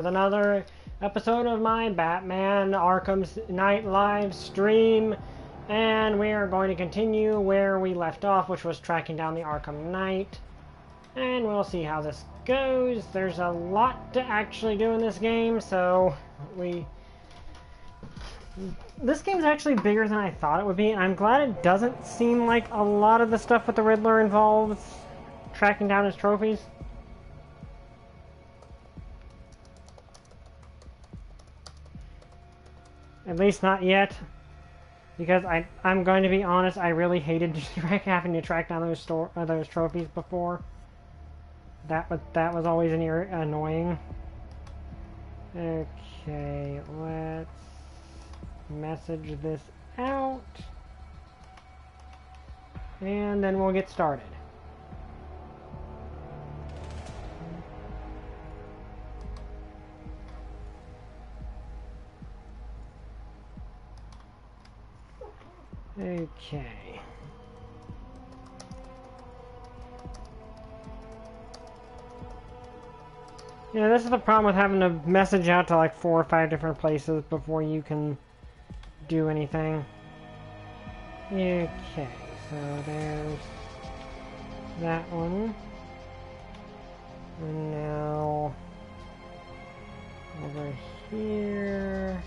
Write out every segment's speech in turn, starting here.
with another episode of my Batman Arkham's Night live stream, and we are going to continue where we left off, which was tracking down the Arkham Knight, and we'll see how this goes. There's a lot to actually do in this game, so this game's actually bigger than I thought it would be, and I'm glad it doesn't seem like a lot of the stuff with the Riddler involves tracking down his trophies. At least not yet, because I'm going to be honest, I really hated having to track down those trophies before. That was always annoying. Okay, let's message this out, and then we'll get started. Okay. Yeah, this is the problem with having to message out to like 4 or 5 different places before you can do anything. Okay, so there's that one. And now over here.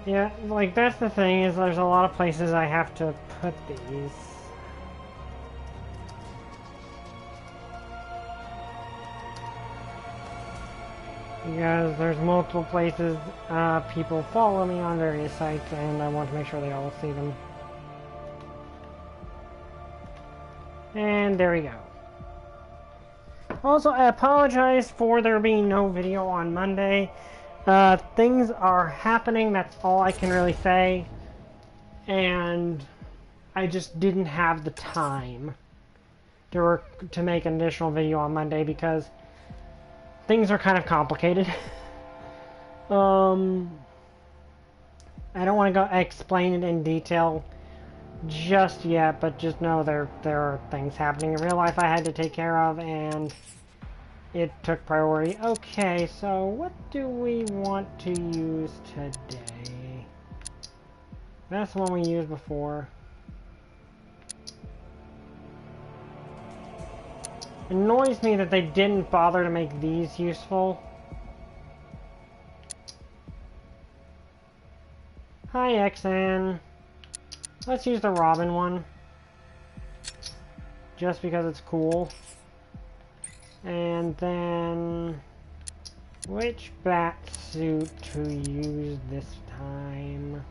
Yeah, like that's the thing, is there's a lot of places I have to put these. Because there's multiple places people follow me on various sites, and I want to make sure they all see them. And there we go. Also, I apologize for there being no video on Monday. Things are happening, that's all I can really say, and I just didn't have the time to make an additional video on Monday because things are kind of complicated. I don't want to go explain it in detail just yet, but just know there are things happening in real life I had to take care of, and it took priority. Okay, so what do we want to use today? That's the one we used before. It annoys me that they didn't bother to make these useful. Hi, XN. Let's use the Robin one. Just because it's cool. And then, which bat suit to use this time?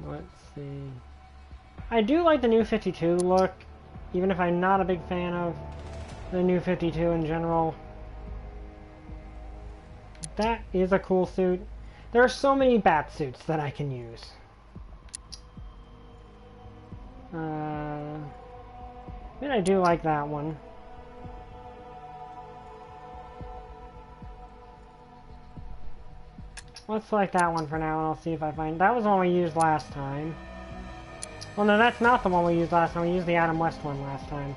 Let's see. I do like the new 52 look, even if I'm not a big fan of the new 52 in general. That is a cool suit. There are so many bat suits that I can use. I mean, I do like that one. Let's select that one for now, and I'll see if I find... That was the one we used last time. Well, no, that's not the one we used last time. We used the Adam West one last time.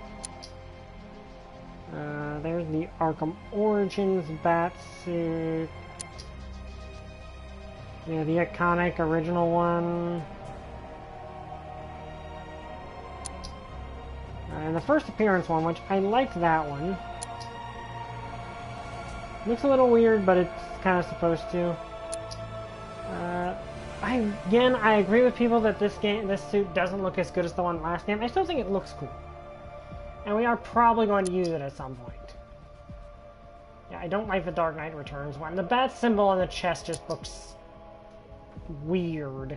There's the Arkham Origins Batsuit. Yeah, the iconic original one. And the first appearance one, which I liked that one. Looks a little weird, but it's kind of supposed to. Again, I agree with people that this suit doesn't look as good as the one last game. I still think it looks cool. And we are probably going to use it at some point. Yeah, I don't like the Dark Knight Returns one. The bat symbol on the chest just looks weird.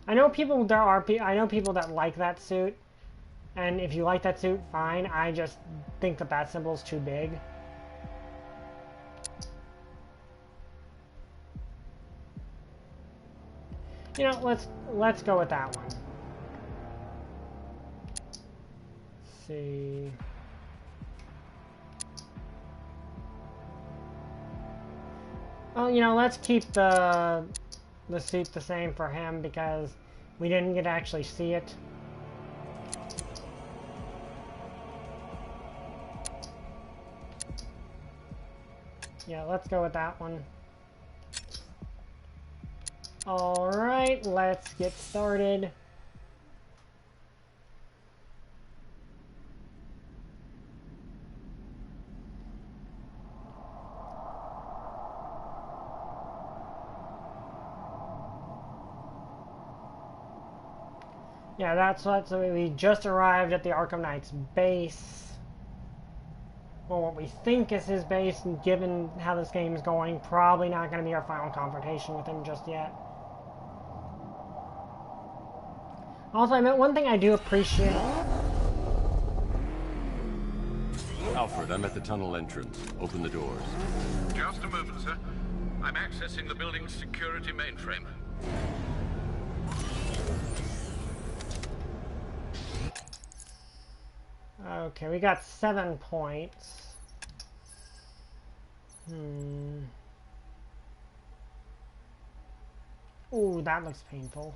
I know people that like that suit, and if you like that suit, fine. I just think the bat symbol is too big. You know, let's go with that one. Let's see. Well, you know, let's keep the suit the same for him because we didn't get to actually see it. Yeah, let's go with that one. Alright, let's get started. Yeah, that's what, so we just arrived at the Arkham Knight's base. Well, what we think is his base, and given how this game is going, probably not going to be our final confrontation with him just yet. Also, I meant one thing I do appreciate. Alfred, I'm at the tunnel entrance. Open the doors. Just a moment, sir. I'm accessing the building's security mainframe. Okay, we got 7 points. Ooh, that looks painful.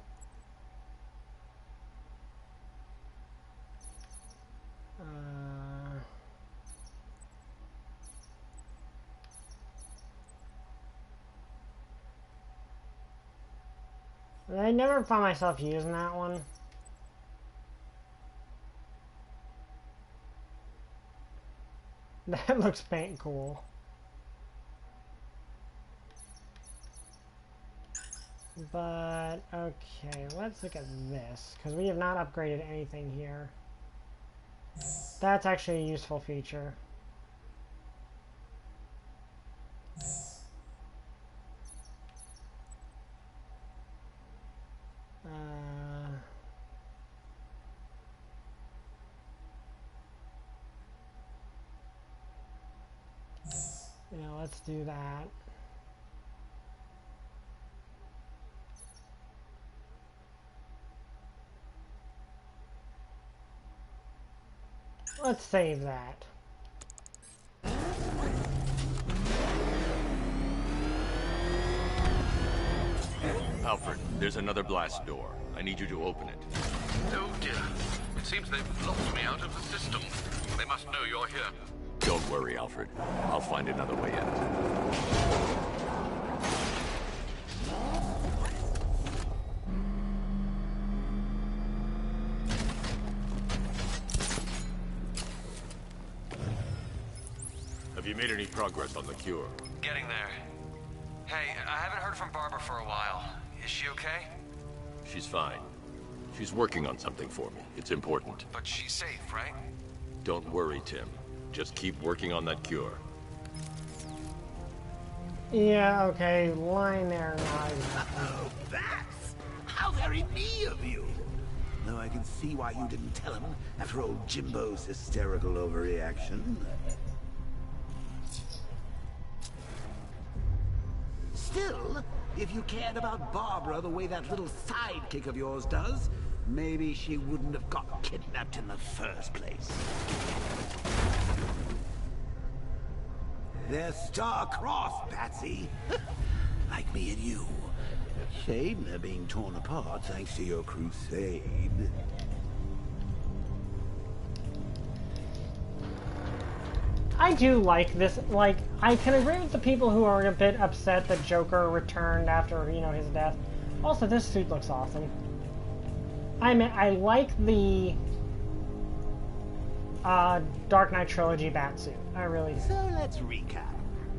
I never found myself using that one. That looks paint cool. But, okay, let's look at this, because we have not upgraded anything here. That's actually a useful feature. Yeah, let's do that. Let's save that. Alfred, there's another blast door. I need you to open it. Oh dear. It seems they've locked me out of the system. They must know you're here. Don't worry, Alfred. I'll find another way in. Have you made any progress on the cure? Getting there. Hey, I haven't heard from Barbara for a while. Is she okay? She's fine. She's working on something for me. It's important. But she's safe, right? Don't worry, Tim. Just keep working on that cure. Yeah, okay, line there. Oh, that's how very me of you. Though I can see why you didn't tell him after old Jimbo's hysterical overreaction. Still, if you cared about Barbara the way that little sidekick of yours does, maybe she wouldn't have got kidnapped in the first place. They're star-crossed, Patsy. Like me and you. Shame they're being torn apart thanks to your crusade. I do like this, like, I can agree with the people who are a bit upset that Joker returned after, you know, his death. Also, this suit looks awesome. I mean, I like the Dark Knight Trilogy Batsuit. I really do. So let's recap.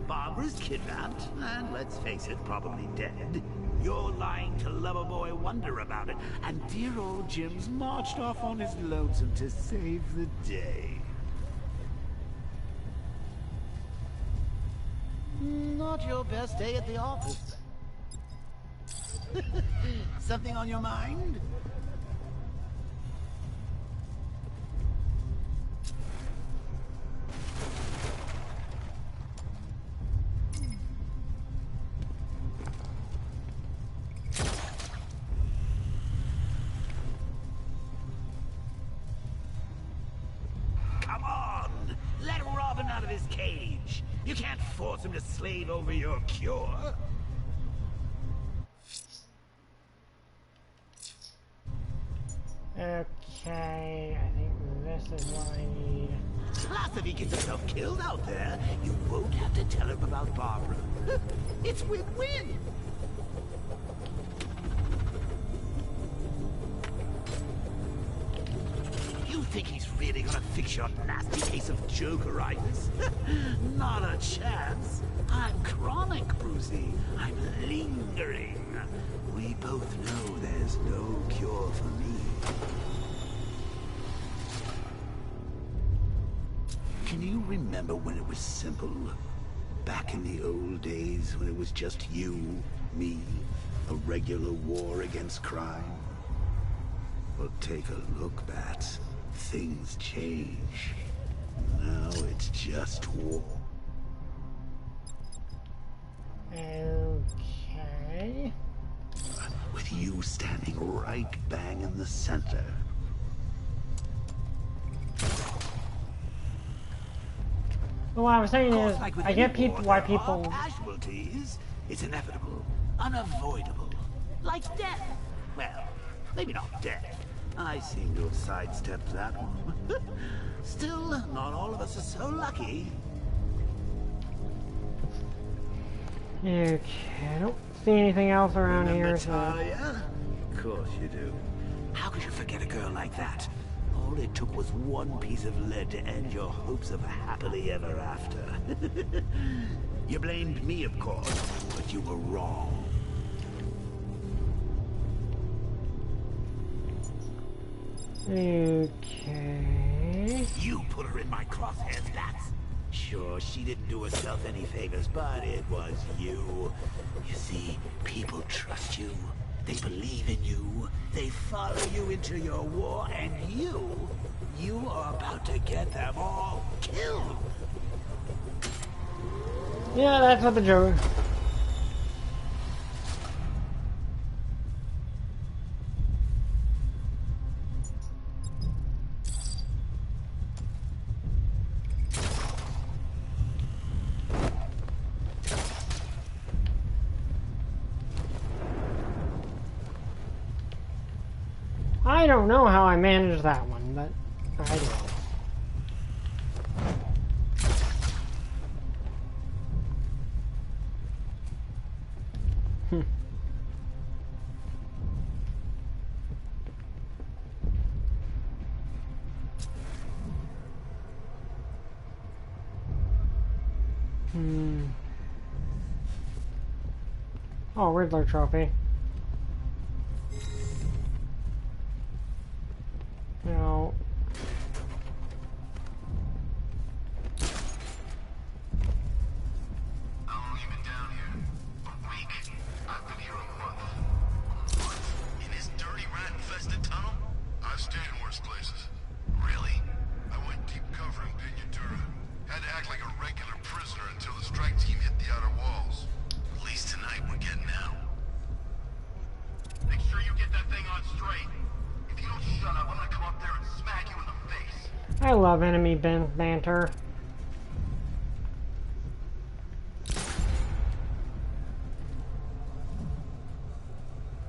Barbara's kidnapped, and let's face it, probably dead. You're lying to Loverboy Wonder about it, and dear old Jim's marched off on his lonesome to save the day. Not your best day at the office. Something on your mind? Come on! Let Robin out of his cage! You can't force him to slave over your cure. Okay, I think this is what I need. Plus, if he gets himself killed out there, you won't have to tell him about Barbara. It's win-win. You think he's really gonna fix your nasty case of Jokeritis? Not a chance. I'm chronic, Brucey. I'm lingering. We both know there's no cure for me. Can you remember when it was simple? Back in the old days when it was just you, me, a regular war against crime? Well, take a look, Bats. Things change. Now it's just war. Okay. With you standing right bang in the center. Well, what I was saying is, Like with I get any war, why there people. are casualties. It's inevitable, unavoidable, like death. Well, maybe not death. I seem to have sidestepped that one. Still, not all of us are so lucky. Okay, I don't see anything else around Remember here. So. Talia? Of course you do. How could you forget a girl like that? All it took was one piece of lead to end your hopes of a happily ever after. You blamed me, of course, but you were wrong. Okay. You put her in my crosshairs, Bats. Sure, she didn't do herself any favors, but it was you. You see, people trust you. They believe in you. They follow you into your war, and you are about to get them all killed. Yeah, that's what the joke. I don't know how I managed that one, but I did. Oh, Riddler trophy. No. How long you been down here? A week. I've been here a month. In this dirty, rat-infested tunnel? I've stayed in worse places. Really? I went deep cover in Pinyatura. Had to act like a regular prisoner until the strike team hit the outer walls. At least tonight we're getting out. Make sure you get that thing on straight. If you don't shut up, I'm gonna come up there and smack you in the face. I love enemy banter.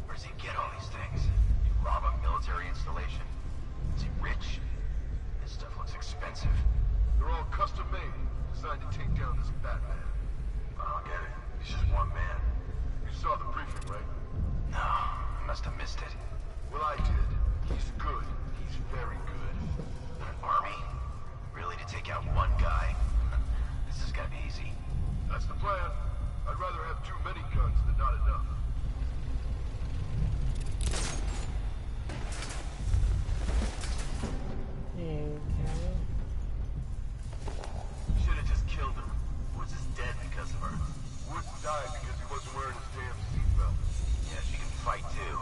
Where does he get all these things? You rob a military installation? Is he rich? This stuff looks expensive. They're all custom made, designed to take down this Batman. I don't get it. He's just one man. You saw the briefing, right? No, I must have missed it. Well, I did. He's good. He's very good. An army? Really, to take out one guy? This is gonna be easy. That's the plan. I'd rather have too many guns than not enough. Okay. Should have just killed him. Woods is dead because of her. Woods died because he wasn't wearing his damn seatbelt. Yeah, she can fight too.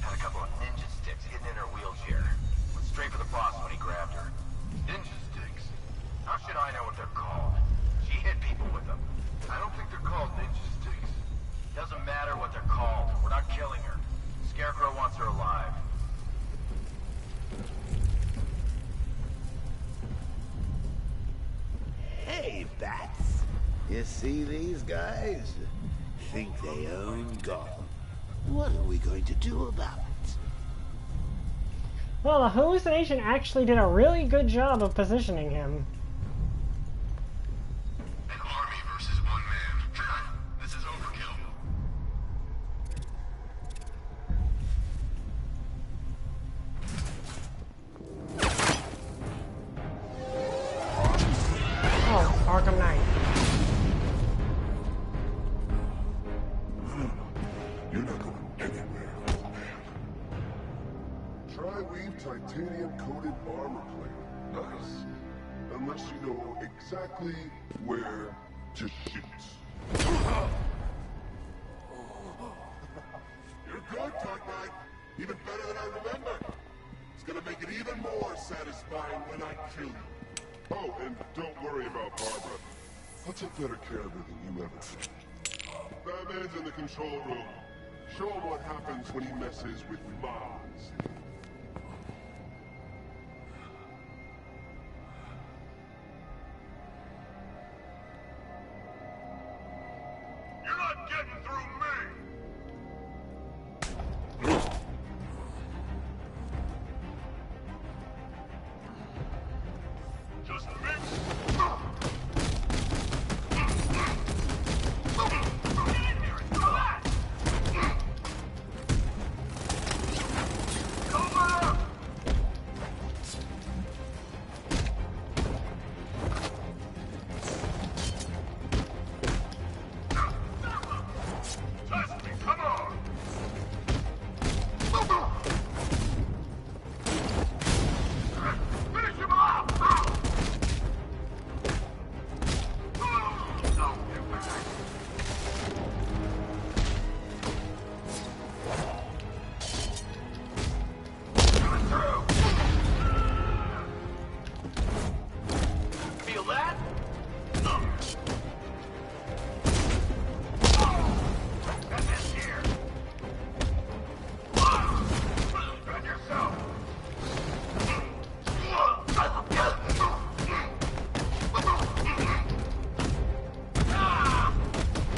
Had a couple of ninja sticks hidden in her wheelchair. Went straight for the boss when he grabbed her. Ninja sticks? How should I know what they're called? She hit people with them. I don't think they're called ninja sticks. Doesn't matter what they're called. We're not killing her. Scarecrow wants her alive. Hey, Bats. You see these guys? Think they own Gotham. What are we going to do about it? Well, the hallucination actually did a really good job of positioning him. An army versus one man. This is overkill. Oh, Arkham Knight. You're not going anywhere, old man. Tri-weave titanium-coated armor plate. Nice. Unless you know exactly where to shoot. You're good, Dark Knight. Even better than I remember. It's gonna make it even more satisfying when I kill you. Oh, and don't worry about Barbara. I'll take better care of her than you ever did. Batman's in the control room. Show him what happens when he messes with Mars. You're not getting through me! Just miss!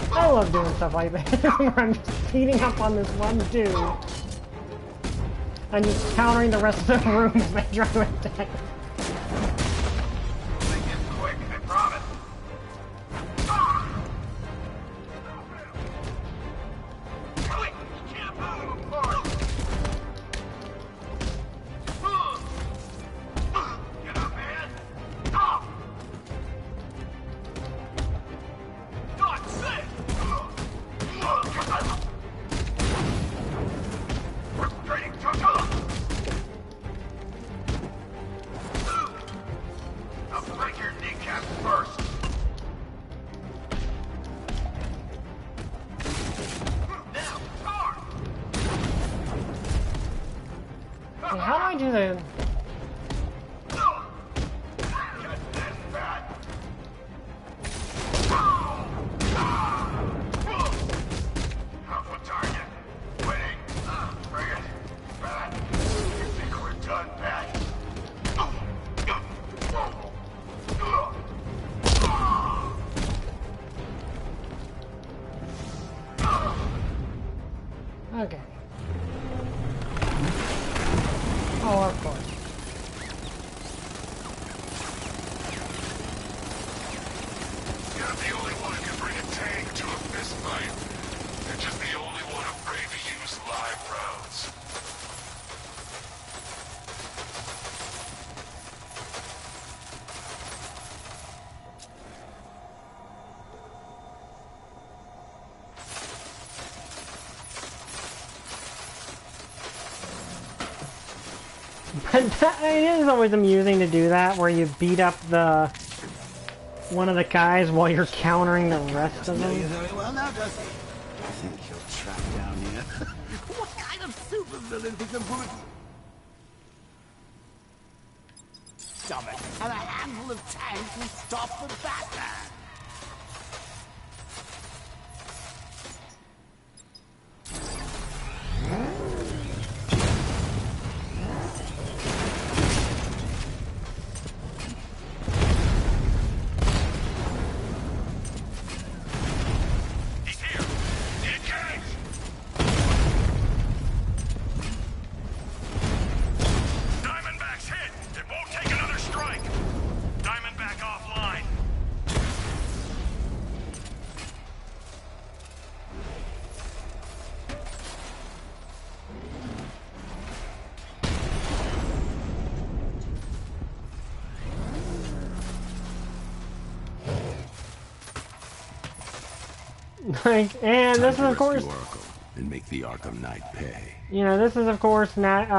I love doing stuff like that, where I'm just beating up on this one dude and just countering the rest of the room as they try to attack. Make it quick, I promise. Quick, you can't move apart. Get up, man. God, sick. Frustrating, I'll break your kneecaps first. Now, charge! Hey, how do I do the... Get this bat! Half a target. Winning. Bring it. Bat. You think we're done, Bat? Okay. Oh, of course. You're the only one who can bring a tank to a fist fight. You're just the only one afraid to use live rounds. But it is always amusing to do that, where you beat up one of the guys while you're countering the rest of Know you them. very well now, does he? I think you're trapped down here. What kind of supervillain is a bullet? Stomach and a handful of tanks will stop the Batman. He's here. Engage! Like, and this is of course, Arkham and make the Arkham Knight pay. you know, this is of course not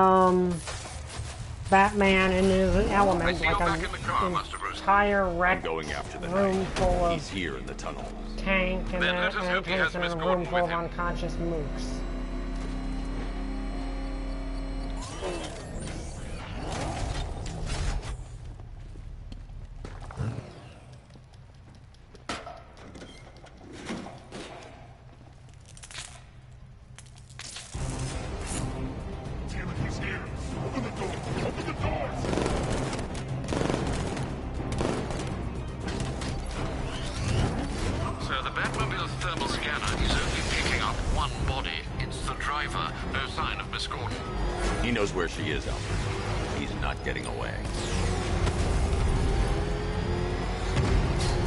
Batman in his element, like an entire wrecked Going after the room Knight. full of He's here in the tunnel. tank and a room full of unconscious mooks. So the Batmobile's thermal scanner is only picking up one body. It's the driver. No sign of Miss Gordon. He knows where she is, Alfred. He's not getting away.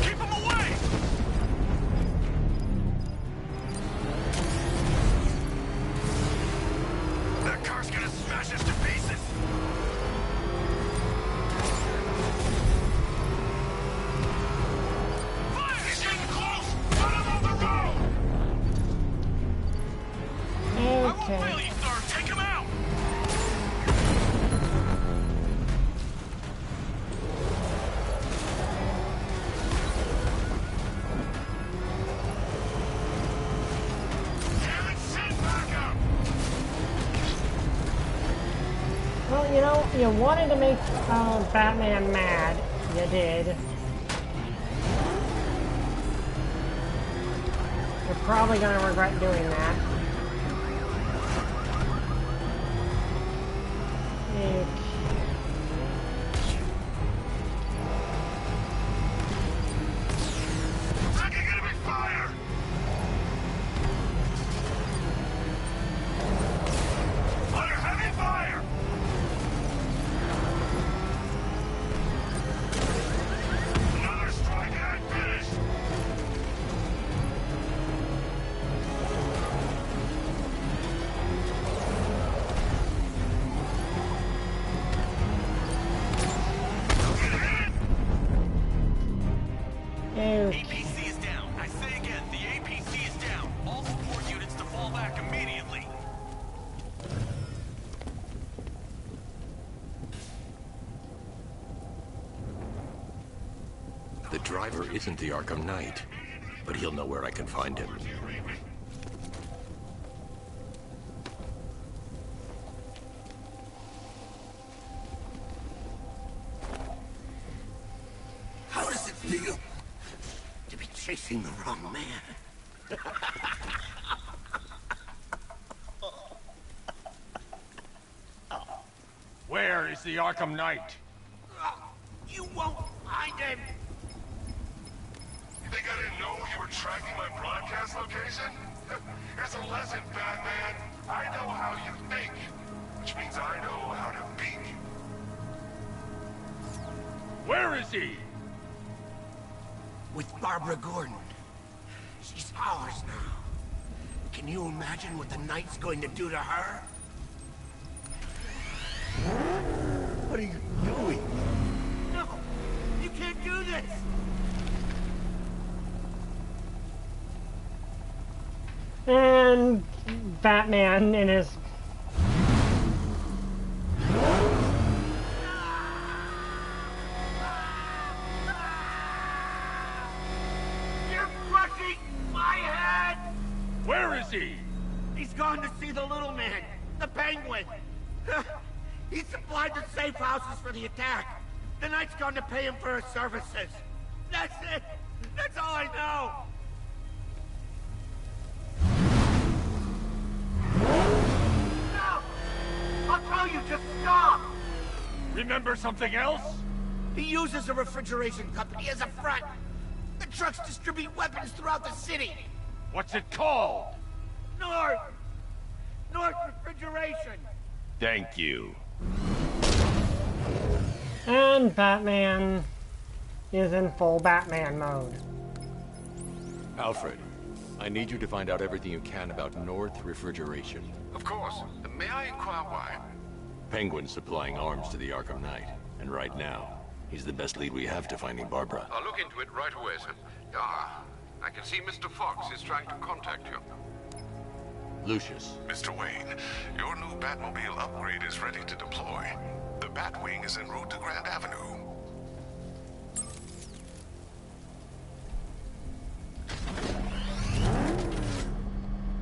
Keep him away! That car's gonna smash us to pieces! Fire! He's getting close! Put him on the road! I won't fail Okay. you, sir! Take him out! Damn it, send backup! Well, you know, you wanted to make Batman mad. You did. You're probably gonna regret doing that. Okay. Second gonna be fire! Under heavy fire! Another strike and I'm finished! Okay. APC is down. I say again, the APC is down. All support units to fall back immediately. The driver isn't the Arkham Knight, but he'll know where I can find him. How does it feel to be chasing the wrong man? Where is the Arkham Knight? You won't find him! You think I didn't know you were tracking my broadcast location? Here's a lesson, Batman. I know how you think, which means I know how to beat you. Where is he? With Barbara Gordon. She's ours now. Can you imagine what the Knight's going to do to her? What are you doing? No! You can't do this! And Batman in his You're crushing my head! Where is he? He's gone to see the little man, the Penguin. He supplied the safe houses for the attack. The Knight's gone to pay him for his services. That's it. That's all I know. No! I'll tell you, just stop! Remember something else? He uses a refrigeration company as a front. The trucks distribute weapons throughout the city. What's it called? North Refrigeration. Thank you. and Batman is in full Batman mode. Alfred, I need you to find out everything you can about North Refrigeration. Of course. May I inquire why? Penguin's supplying arms to the Arkham Knight, and right now, he's the best lead we have to finding Barbara. I'll look into it right away, sir. I can see Mr. Fox is trying to contact you. Lucius. Mr. Wayne, your new Batmobile upgrade is ready to deploy. The Batwing is en route to Grand Avenue.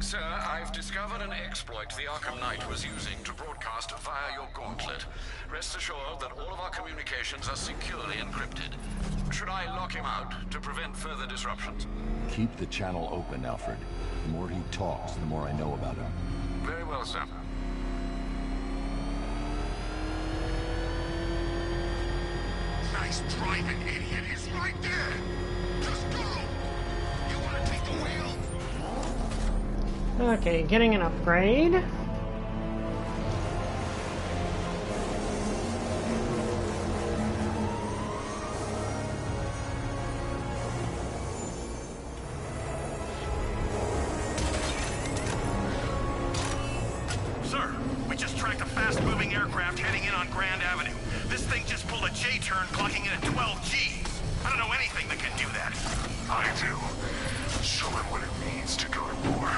Sir, I've discovered an exploit the Arkham Knight was using to broadcast via your gauntlet. Rest assured that all of our communications are securely encrypted. Should I lock him out to prevent further disruptions? Keep the channel open, Alfred. The more he talks, the more I know about him. Very well, sir. Nice driving, idiot. He's right there. Just go. You want to take the wheel? Okay, getting an upgrade. Sir, we just tracked a fast-moving aircraft heading in on Grand Avenue. This thing just pulled a J-turn, clocking in at 12 Gs. I don't know anything that can do that. I do. Show him what it means to go to war.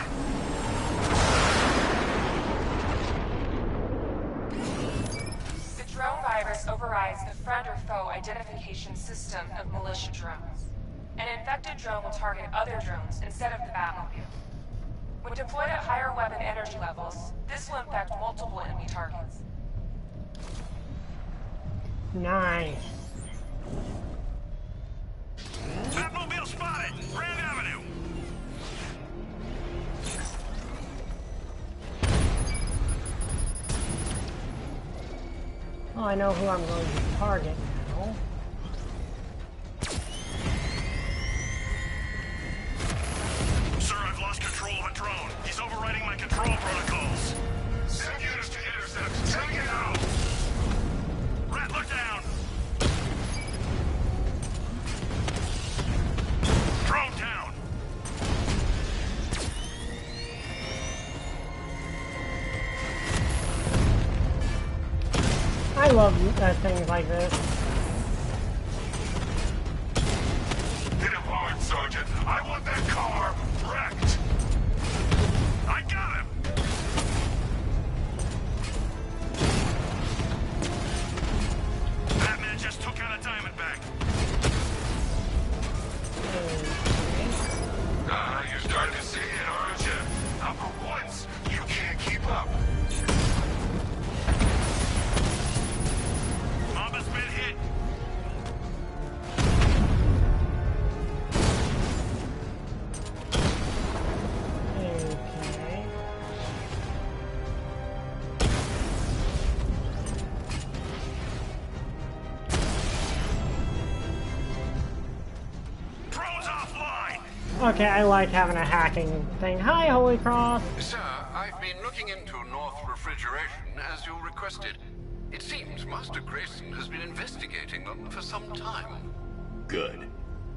The drone virus overrides the friend or foe identification system of militia drones. An infected drone will target other drones instead of the Batmobile. When deployed at higher weapon energy levels, this will infect multiple enemy targets. Nice. Batmobile spotted! Grand Avenue! Oh, I know who I'm going to target now. Sir, I've lost control of a drone. He's overriding my control protocols. Send units to intercept. Take it out. Rattler down! Drone down! I love things like this. Hit him hard, Sergeant. I want that car wrecked. I got him! Batman just took out a Diamondback. You're starting to see it, aren't you? Now for once, you can't keep up. Mama's been hit. Okay. Drone's offline! Okay, I like having a hacking thing. Hi, Holy Cross. Sir, I've been looking into North Refrigeration as you requested. It seems Master Grayson has been investigating them for some time. Good.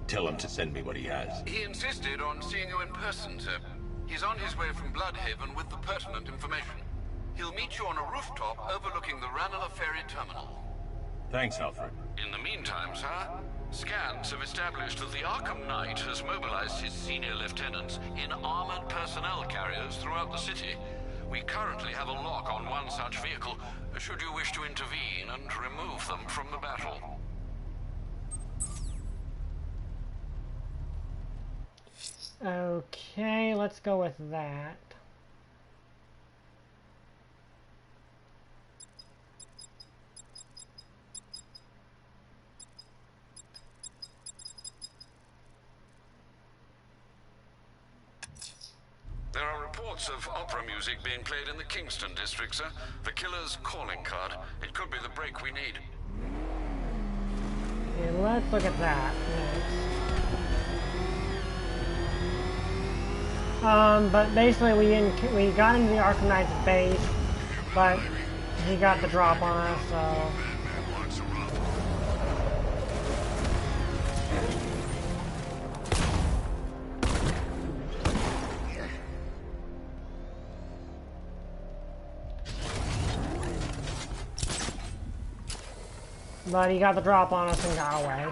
Tell him to send me what he has. He insisted on seeing you in person, sir. He's on his way from Bloodhaven with the pertinent information. He'll meet you on a rooftop overlooking the Ranelagh Ferry Terminal. Thanks, Alfred. In the meantime, sir, scans have established that the Arkham Knight has mobilized his senior lieutenants in armored personnel carriers throughout the city. We currently have a lock on one such vehicle, should you wish to intervene and remove them from the battle. Okay, let's go with that. There are reports of opera music being played in the Kingston district, sir. The killer's calling card. It could be the break we need. Okay, let's look at that next. But basically we got into the Arkham Knight's base, but he got the drop on us, so... But he got the drop on us and got away.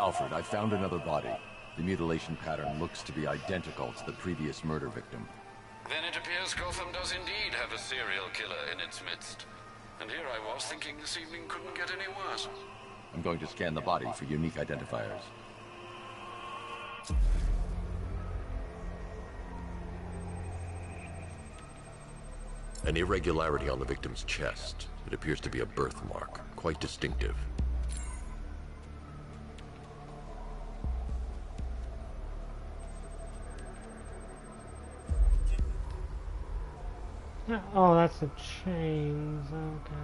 Alfred, I found another body. The mutilation pattern looks to be identical to the previous murder victim. Then it appears Gotham does indeed have a serial killer in its midst. And here I was thinking this evening couldn't get any worse. I'm going to scan the body for unique identifiers. An irregularity on the victim's chest. It appears to be a birthmark, quite distinctive. Oh, that's the chains. Okay.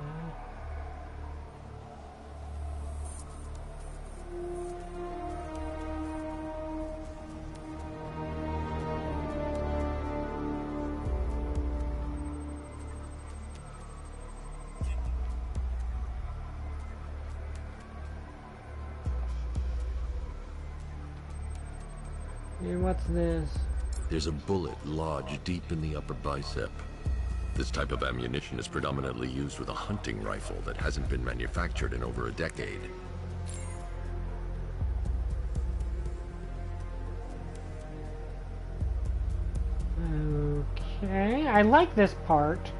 And what's this? There's a bullet lodged deep in the upper bicep. This type of ammunition is predominantly used with a hunting rifle that hasn't been manufactured in over a decade. Okay, I like this part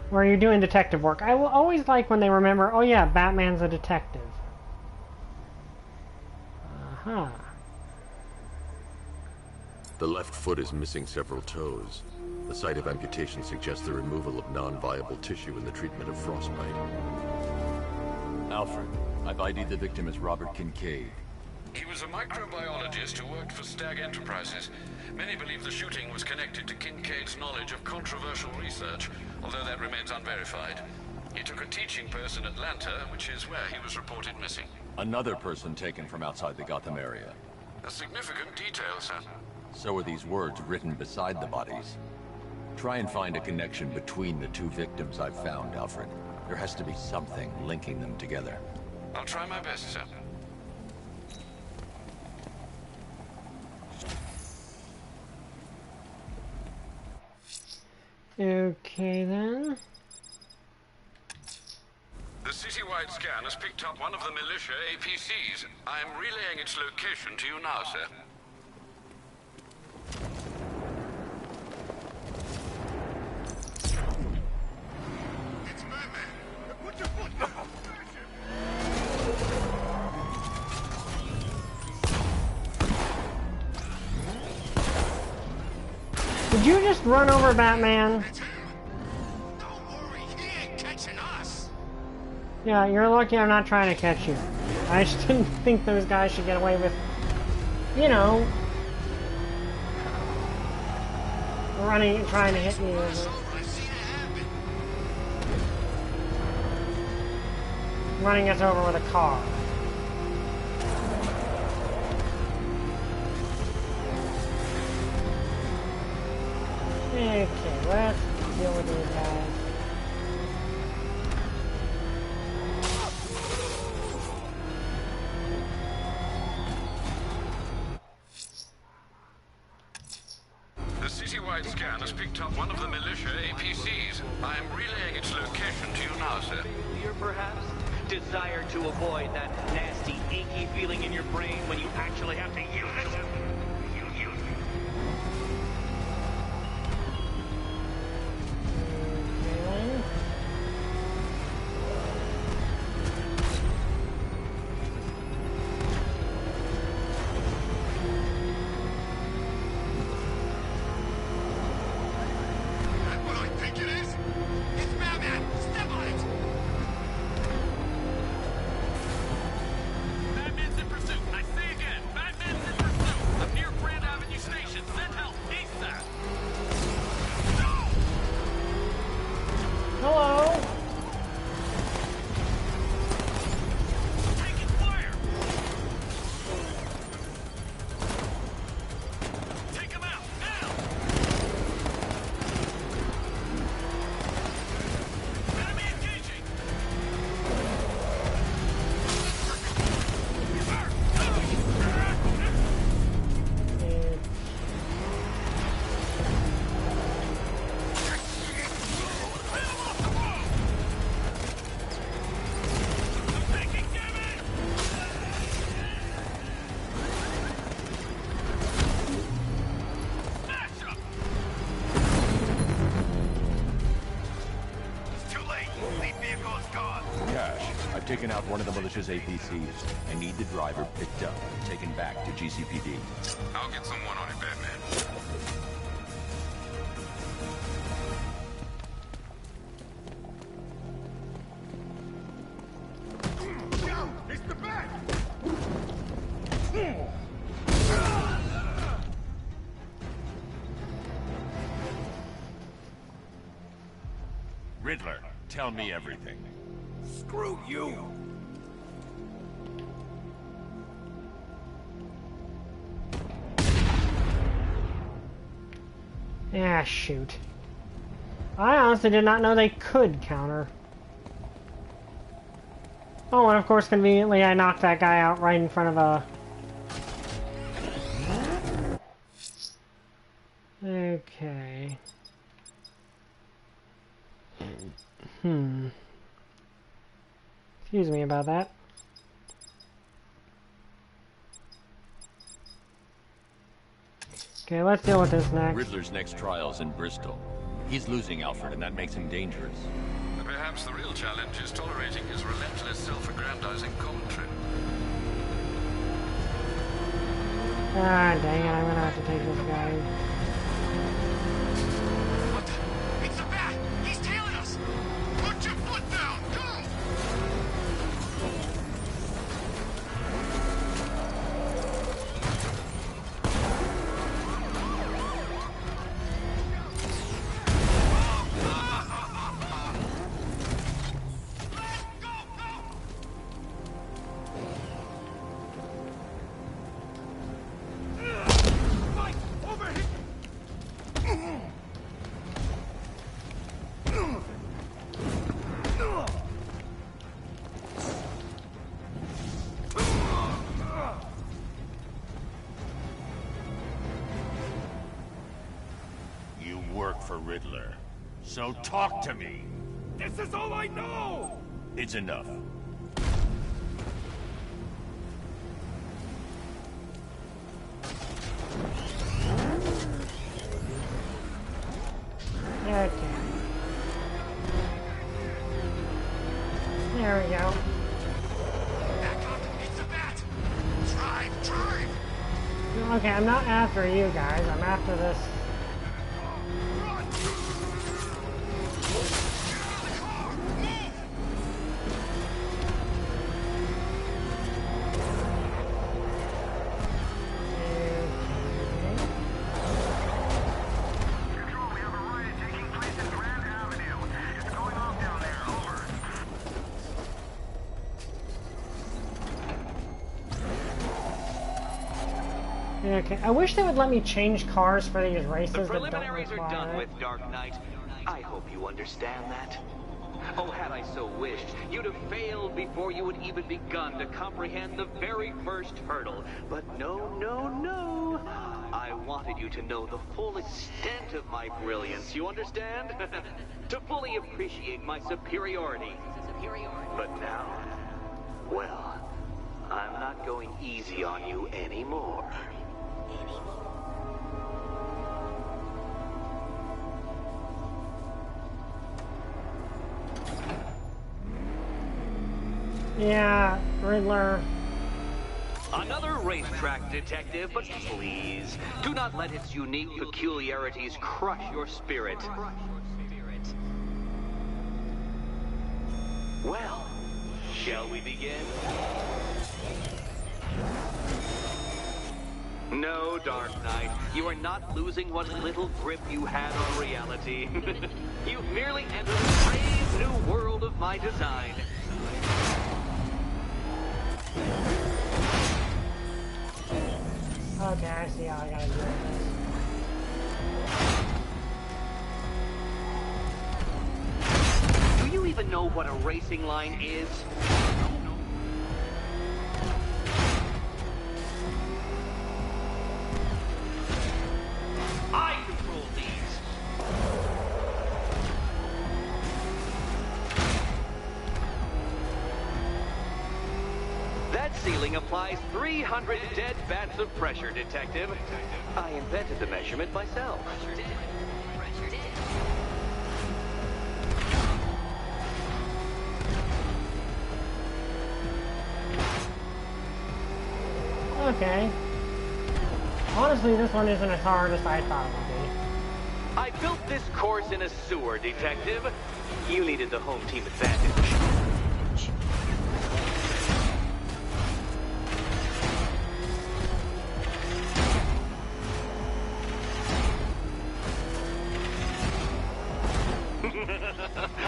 where you're doing detective work. I will always like when they remember, oh yeah, Batman's a detective. Uh-huh. The left foot is missing several toes. The site of amputation suggests the removal of non-viable tissue in the treatment of frostbite. Alfred, I've ID'd the victim as Robert Kincaid. He was a microbiologist who worked for Stag Enterprises. Many believe the shooting was connected to Kincaid's knowledge of controversial research, although that remains unverified. He took a teaching post in Atlanta, which is where he was reported missing. Another person taken from outside the Gotham area. A significant detail, sir. So are these words written beside the bodies. Try and find a connection between the two victims I've found, Alfred. There has to be something linking them together. I'll try my best, sir. Okay then. The citywide scan has picked up one of the militia APCs. I am relaying its location to you now, sir. It's Batman! Put your foot down! Did you just run over Batman? Don't worry, he ain't catching us! Yeah, you're lucky I'm not trying to catch you. I just didn't think those guys should get away with, you know, running and trying to hit me with it. Running us over with a car. Okay, let's deal with these guys. The citywide scan has picked up one of the militia APCs. I am relaying its location to you now, sir. Failure, perhaps? Desire to avoid that nasty, achy feeling in your brain when you actually have to use it? That's what I think it is! It's Batman! Step on it! Batman's in pursuit. I say again, Batman's in pursuit. taken out one of the militia's APCs. I need the driver picked up and taken back to GCPD. I'll get someone on it, Batman. It's the Bat! Riddler, tell me everything. Screw you! Ah, shoot. I honestly did not know they could counter. Oh, and of course, conveniently, I knocked that guy out right in front of a... Okay. Excuse me about that. Okay, let's deal with this next. Riddler's next trial's in Bristol. He's losing Alfred, and that makes him dangerous. Perhaps the real challenge is tolerating his relentless self-aggrandizing commentary. Ah, dang it, I'm gonna have to take this guy. What the? It's the Bat! He's tailing us! Put your foot down! Go! You work for Riddler. So talk to me. This is all I know! It's enough. Okay. There we go. Back up! It's the Bat! Drive! Drive! Okay, I'm not after you guys, I'm after this. Run! Get out of the car! Move! Control, we have a riot taking place in Grand Avenue. It's going off down there. Over. Okay, I wish they would let me change cars for these races The that don't preliminaries are require done it. with, Dark Knight. I hope you understand that. Oh, had I so wished, you'd have failed before you had even begun to comprehend the very first hurdle. But no, no, no. I wanted you to know the full extent of my brilliance, you understand? To fully appreciate my superiority. But now, well, I'm not going easy on you anymore. Yeah, Riddler. Another racetrack detective, but please, do not let its unique peculiarities crush your spirit. Well, shall we begin? No, Dark Knight, you are not losing what little grip you had on reality. You've merely entered a brave new world of my design. Okay, I see how I gotta do this. Do you even know what a racing line is? I control these. That ceiling applies 300 dead bats of pressure, Detective. I invented the measurement myself. Okay. Honestly, this one isn't as hard as I thought it would be. I built this course in a sewer, Detective. You needed the home team advantage.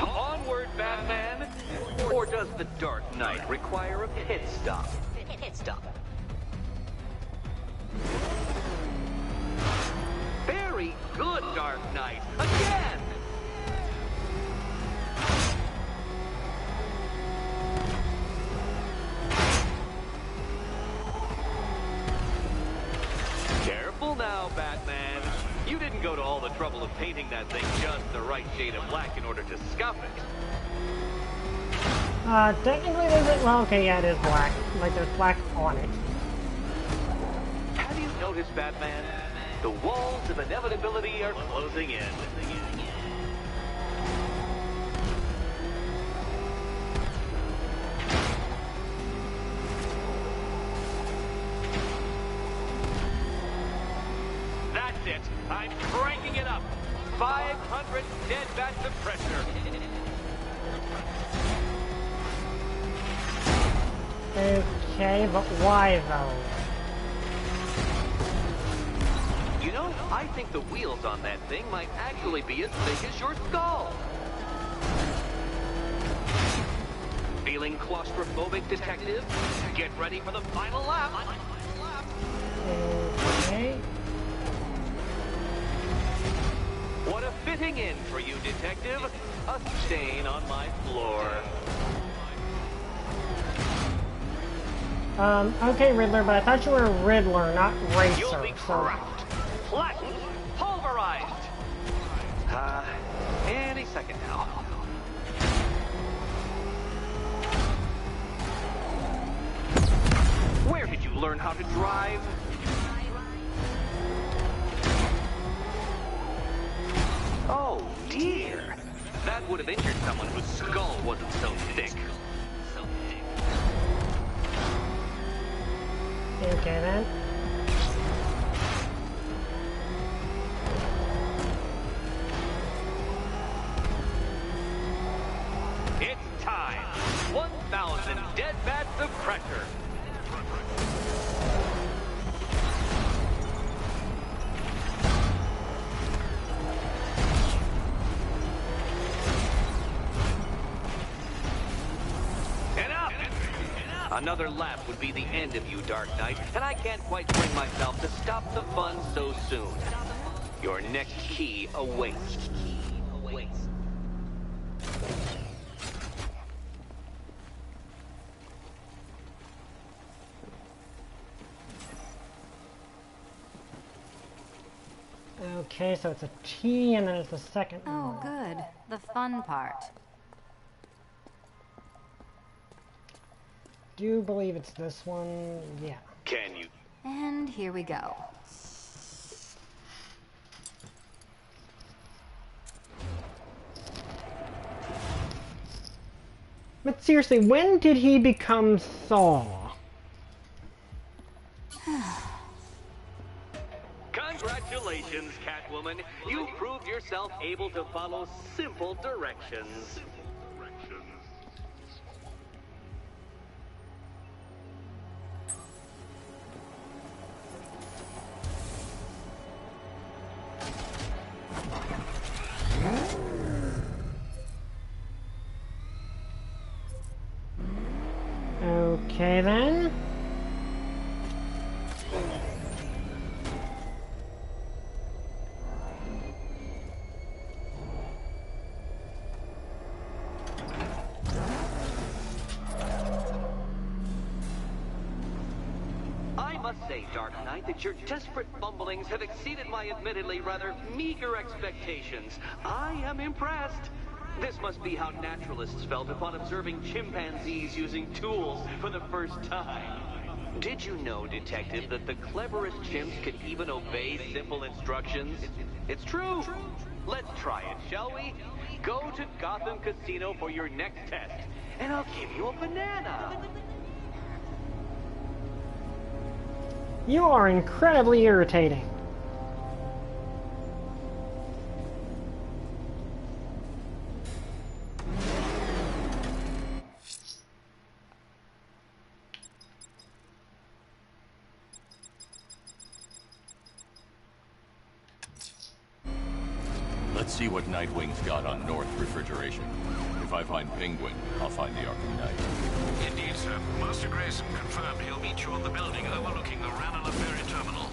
Onward, Batman! Or does the Dark Knight require a pit stop? Pit stop. Very good, Dark Knight. Again! Careful now, Batman. You didn't go to all the trouble of painting that thing just the right shade of black in order to scuff it. Technically there's it. Well, okay, yeah, it is black. Like, there's black on it. Have you noticed, Batman? The walls of inevitability are closing in. That's it. I'm cranking it up. 500 dead bats of pressure. Okay, but why though? You know, I think the wheels on that thing might actually be as big as your skull. Feeling claustrophobic, Detective? Get ready for the final lap. Okay. What a fitting end for you, Detective. A stain on my floor. Okay, Riddler, but I thought you were a Riddler, not Racer. You'll be cracked, flattened, pulverized. Any second now. Where did you learn how to drive? Oh, dear. That would have injured someone whose skull wasn't so thick. Okay, then. It's time. 1,000 dead bats of pressure. Another lap would be the end of you, Dark Knight, and I can't quite bring myself to stop the fun so soon. Your next key awaits. Okay, so it's a T and then it's the second one. Oh, good. The fun part. Do believe it's this one, yeah. Can you? And here we go. But seriously, when did he become Saw? Congratulations, Catwoman. You proved yourself able to follow simple directions. Okay then. I must say, Dark Knight, that your desperate fumblings have exceeded my admittedly rather meager expectations. I am impressed. This must be how naturalists felt upon observing chimpanzees using tools for the first time. Did you know, Detective, that the cleverest chimps can even obey simple instructions? It's true. Let's try it, shall we? Go to Gotham Casino for your next test, and I'll give you a banana. You are incredibly irritating. Let's see what Nightwing's got on North Refrigeration. If I find Penguin, I'll find the Arkham Knight. Indeed, sir. Master Grayson confirmed he'll meet you on the building overlooking the Ranelagh ferry terminal.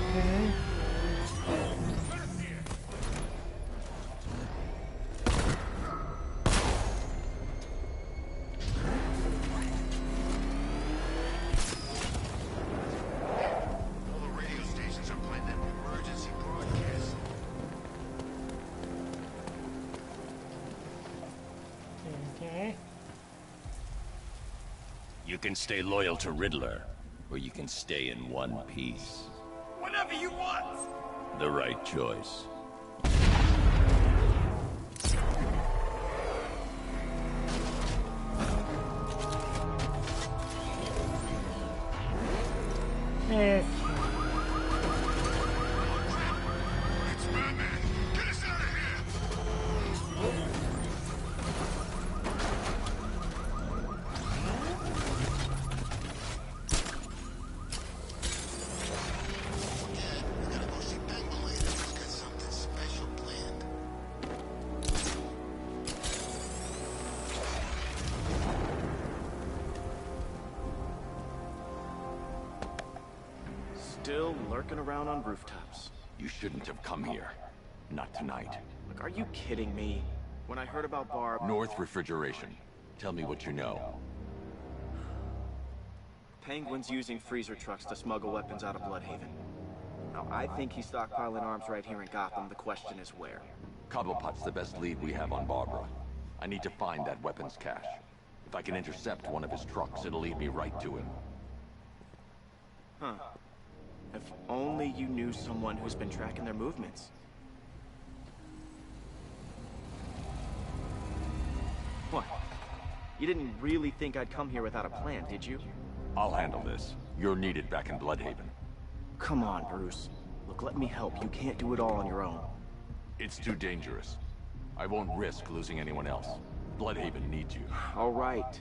Okay. All the radio stations are playing that emergency broadcast. Okay. You can stay loyal to Riddler, or you can stay in one piece. Whatever you want! The right choice. Yes. It's Batman! Get us out of here! We gotta go see Penguin later. He's got something special planned. Still lurking around on rooftops. You shouldn't have come here. Not tonight. Like, are you kidding me? When I heard about Barb... North Refrigeration. Tell me what you know. Penguin's using freezer trucks to smuggle weapons out of Bloodhaven. Now, I think he's stockpiling arms right here in Gotham. The question is where. Cobblepot's the best lead we have on Barbara. I need to find that weapons cache. If I can intercept one of his trucks, it'll lead me right to him. Huh. If only you knew someone who's been tracking their movements. What? You didn't really think I'd come here without a plan, did you? I'll handle this. You're needed back in Bloodhaven. Come on, Bruce. Look, let me help. You can't do it all on your own. It's too dangerous. I won't risk losing anyone else. Bloodhaven needs you. All right.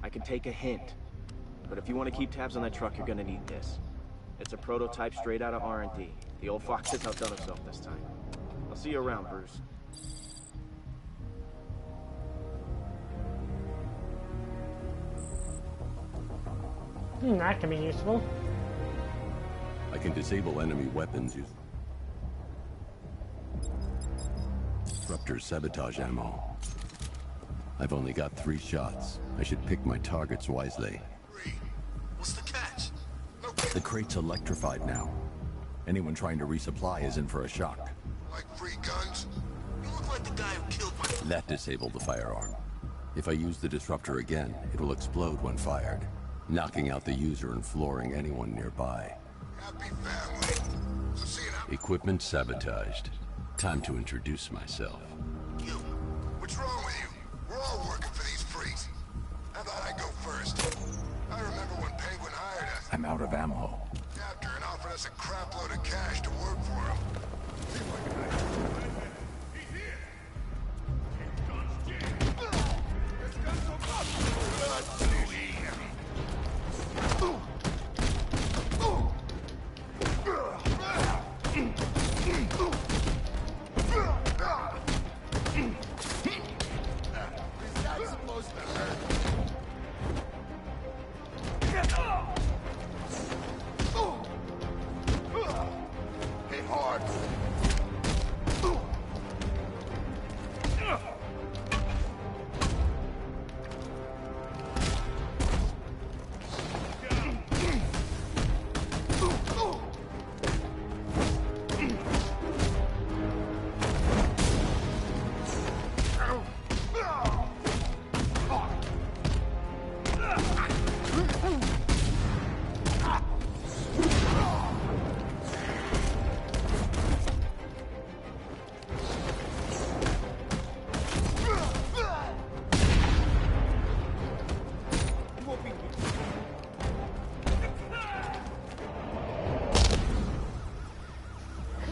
I can take a hint. But if you want to keep tabs on that truck, you're gonna need this. It's a prototype straight out of R&D. The old fox has outdone himself this time. I'll see you around, Bruce. That can be useful. I can disable enemy weapons using disruptor sabotage ammo. I've only got 3 shots. I should pick my targets wisely. What's the catch? The crate's electrified now. Anyone trying to resupply is in for a shock. Like free guns? You look like the guy who killed my... That disabled the firearm. If I use the disruptor again, it will explode when fired, knocking out the user and flooring anyone nearby. Happy family. So see you now. Equipment sabotaged. Time to introduce myself. You. What's wrong with you? We're all working for these freaks. I thought I'd go first. I remember when Penguin hired us. I'm out of ammo. After and offered us a crap load of cash to work for him.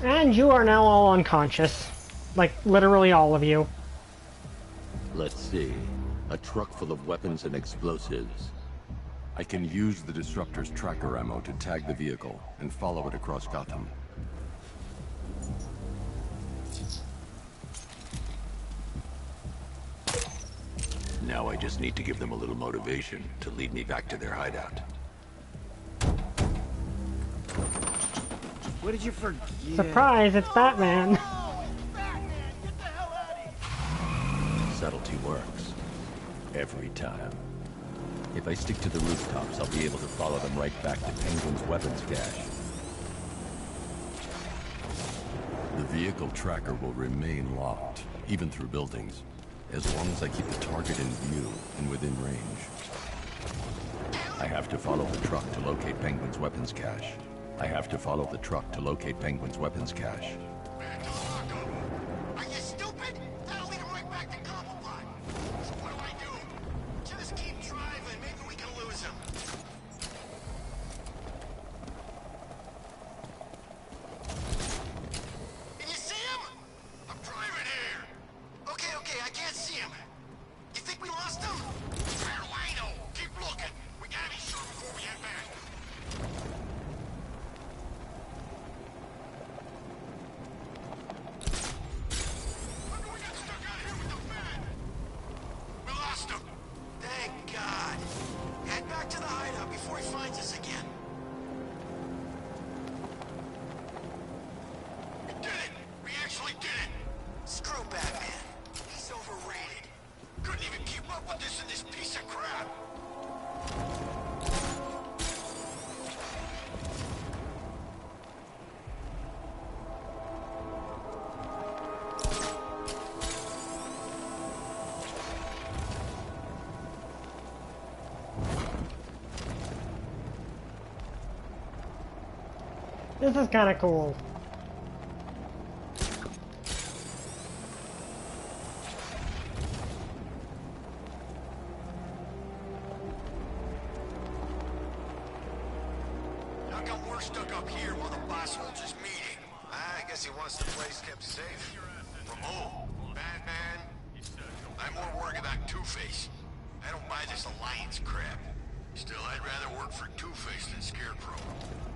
And you are now all unconscious. Like, literally all of you. Let's see. A truck full of weapons and explosives. I can use the Disruptor's tracker ammo to tag the vehicle and follow it across Gotham. Now I just need to give them a little motivation to lead me back to their hideout. What did you forget? Surprise, it's Batman. Subtlety works. Every time. If I stick to the rooftops, I'll be able to follow them right back to Penguin's weapons cache. The vehicle tracker will remain locked, even through buildings, as long as I keep the target in view and within range. I have to follow the truck to locate Penguin's weapons cache. I have to follow the truck to locate Penguin's weapons cache. Are you stupid? That'll lead him right back to Cobblepot. So what do? Just keep driving. Maybe we can lose him. Can you see him? I'm driving here. Okay, I can't see him. You think we lost him? How do I know? Keep looking. We gotta be sure before we head back. We lost him. Thank God. Head back to the hideout before he finds us again. We did it. We actually did it. Screw Batman. He's overrated. Couldn't even keep up with this in this piece of crap. This is kind of cool. How come we're stuck up here while the boss holds his meeting? I guess he wants the place kept safe. From who? Batman? I'm more worried about Two-Face. I don't buy this alliance crap. Still, I'd rather work for Two-Face than Scarecrow.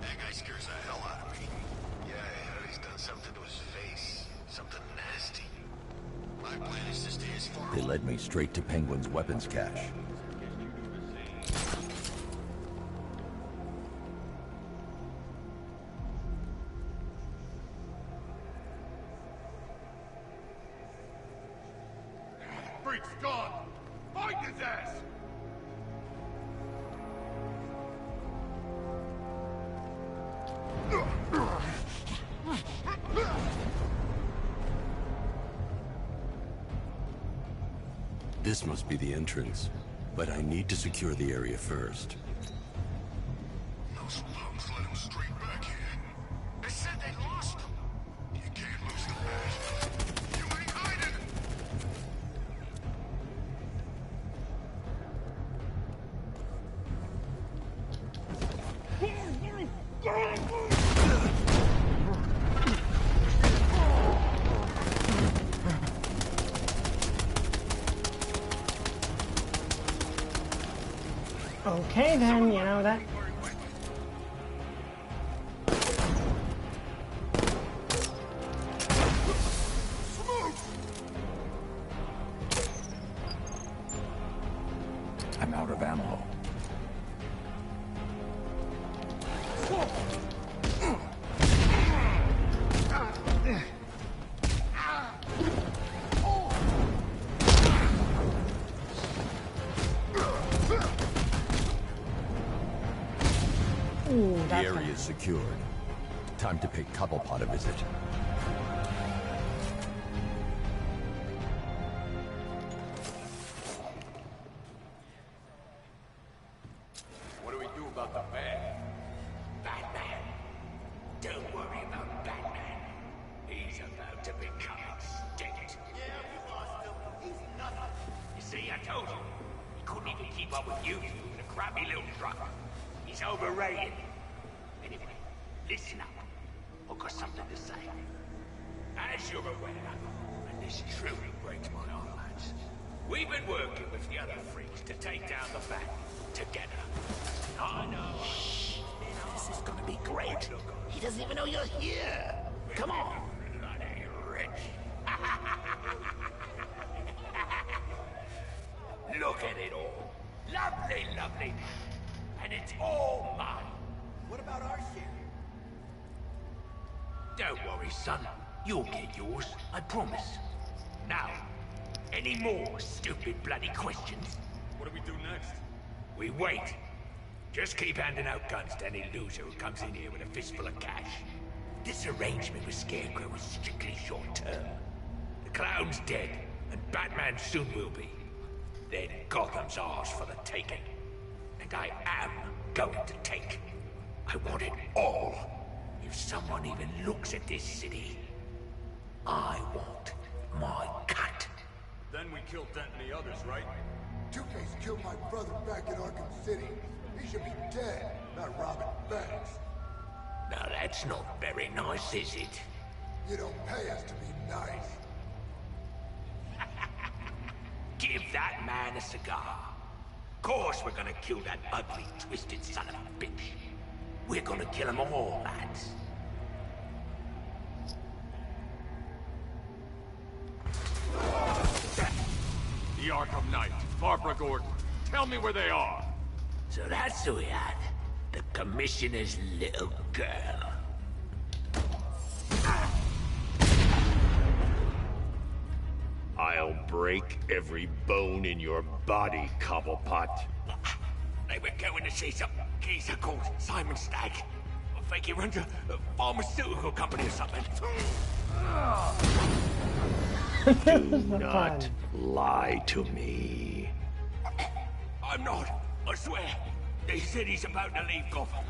That guy scares the hell out of me. Yeah, I heard he's done something to his face. Something nasty. My plan is to stay as far They led me straight to Penguin's weapons cache. Freak's gone! Find his ass! This must be the entrance, but I need to secure the area first. Those punks let him straight back in. They said they lost him. You can't lose the man. You ain't hiding! Okay then, you know that. I'm out of ammo. Ooh, The area is secured. Time to pay Cobblepot a visit. What do we do about the bag? Batman. Don't worry about Batman. He's about to become extinct. Yeah, we lost him. He's nothing. You see, I told you. He couldn't even keep up with you in a crappy little truck. He's overrated. Anyway, listen up. or got something to say? As you're aware, and this truly breaks my heart, lads, we've been working with the other freaks to take down the Bat together. I know. This is gonna be great. He doesn't even know you're here. Come on. Bloody rich. Look at it all. Lovely, lovely. And it's all mine. What about our share? Don't worry, son. You'll get yours, I promise. Now, any more stupid bloody questions? What do we do next? We wait. Just keep handing out guns to any loser who comes in here with a fistful of cash. This arrangement with Scarecrow is strictly short-term. The Clown's dead, and Batman soon will be. Then Gotham's ours for the taking. And I am going to take. I want it all. If someone even looks at this city, I want my cut. Then we kill Dent and the others, right? 2K's killed my brother back in Arkham City. He should be dead, not robbing banks. Now that's not very nice, is it? You don't pay us to be nice. Give that man a cigar. Of course we're gonna kill that ugly, twisted son of a bitch. We're gonna kill them all, lads. The Arkham Knight, Barbara Gordon. Tell me where they are. So that's who we had. The Commissioner's little girl. I'll break every bone in your body, Cobblepot. They were going to see some geezer called Simon Stagg. I think he runs a pharmaceutical company or something. Do not lie to me. I'm not, I swear. They said he's about to leave Gotham.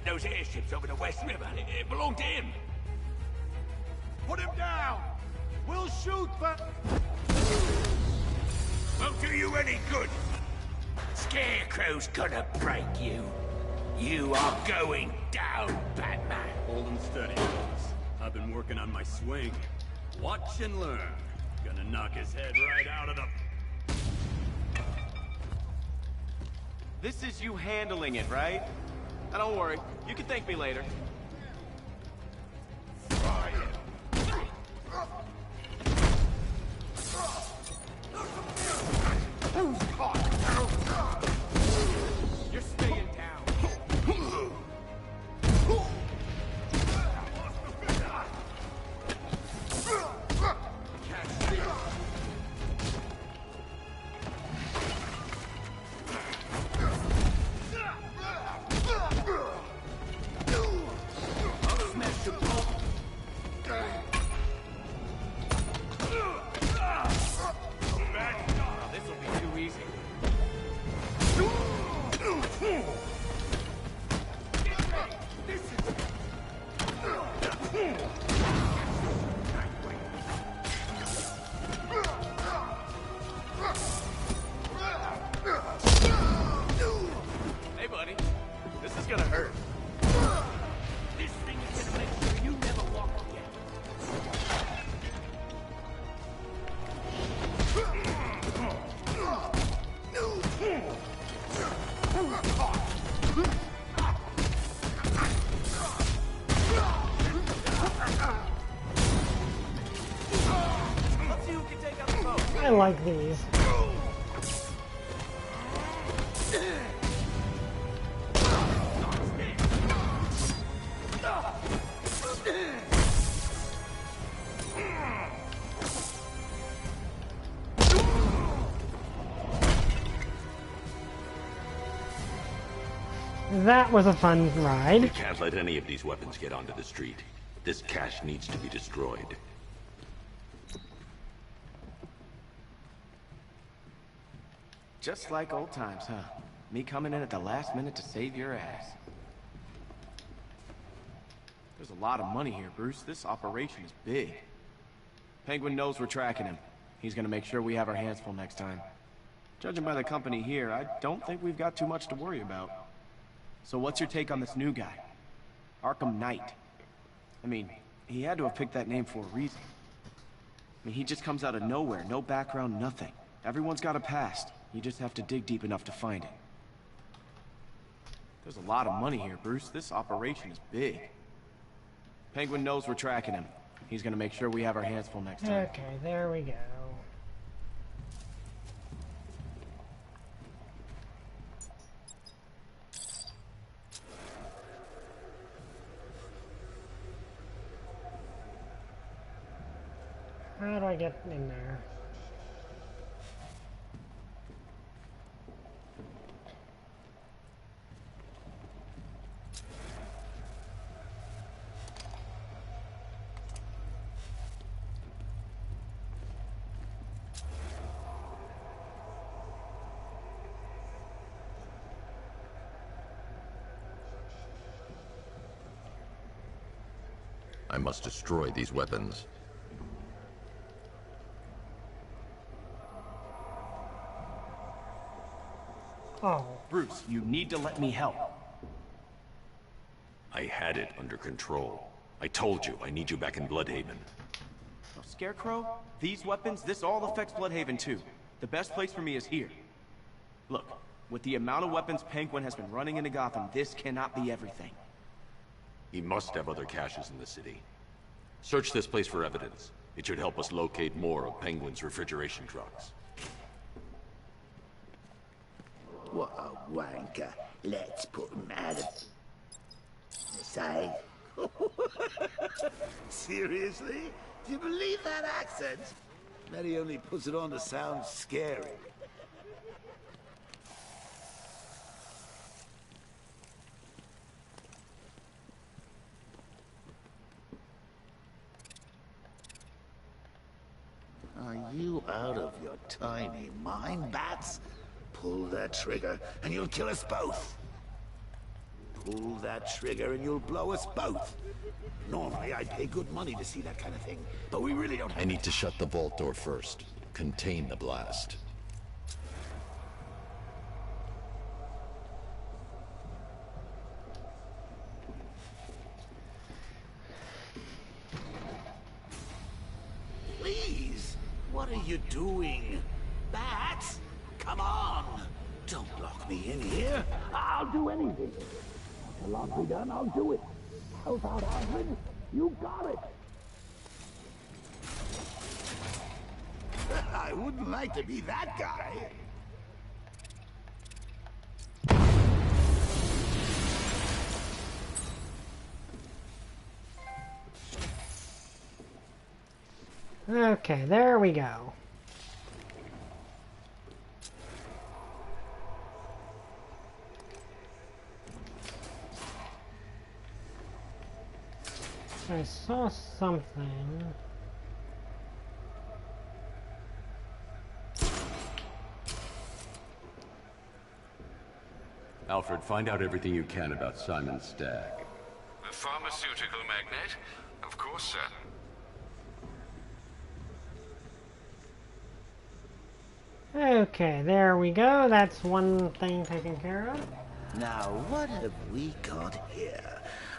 Those airships over the West River, it belonged to him. Put him down! We'll shoot, but... Won't do you any good. Scarecrow's gonna break you. You are going down, Batman. Hold him steady, fellas. I've been working on my swing. Watch and learn. Gonna knock his head right out of the... This is you handling it, right? Now don't worry, you can thank me later. You're staying down. Hey, buddy. This is gonna hurt. This thing is gonna make sure you never walk again. Let's see who can take out the boat. I like these. That was a fun ride. We can't let any of these weapons get onto the street. This cache needs to be destroyed. Just like old times, huh? Me coming in at the last minute to save your ass. There's a lot of money here, Bruce. This operation is big. Penguin knows we're tracking him. He's gonna make sure we have our hands full next time. Judging by the company here, I don't think we've got too much to worry about. So what's your take on this new guy? Arkham Knight. I mean, he had to have picked that name for a reason. I mean, he just comes out of nowhere, no background, nothing. Everyone's got a past. You just have to dig deep enough to find it. There's a lot of money here, Bruce. This operation is big. Penguin knows we're tracking him. He's gonna make sure we have our hands full next time. Okay, there we go. How do I get in there? I must destroy these weapons. Oh. Bruce, you need to let me help. I had it under control. I told you, I need you back in Bloodhaven. Oh, Scarecrow, these weapons, this all affects Bloodhaven too. The best place for me is here. Look, with the amount of weapons Penguin has been running into Gotham, this cannot be everything. He must have other caches in the city. Search this place for evidence. It should help us locate more of Penguin's refrigeration trucks. What a wanker. Let's put him out of... Say? Seriously? Do you believe that accent? Bet he only puts it on to sound scary. Are you out of your tiny mind, Bats? Pull that trigger, and you'll kill us both. Pull that trigger, and you'll blow us both. Normally, I'd pay good money to see that kind of thing, but we really don't have... I need to shut the vault door first. Contain the blast. Please, what are you doing? Bats, come on! Don't lock me in here. I'll do anything. Once the laundry done, I'll do it. Help out, Alfred. You got it. I wouldn't like to be that guy. Okay, there we go. I saw something. Alfred, find out everything you can about Simon Stagg. The pharmaceutical magnate? Of course, sir. Okay, there we go. That's one thing taken care of. Now, what have we got here?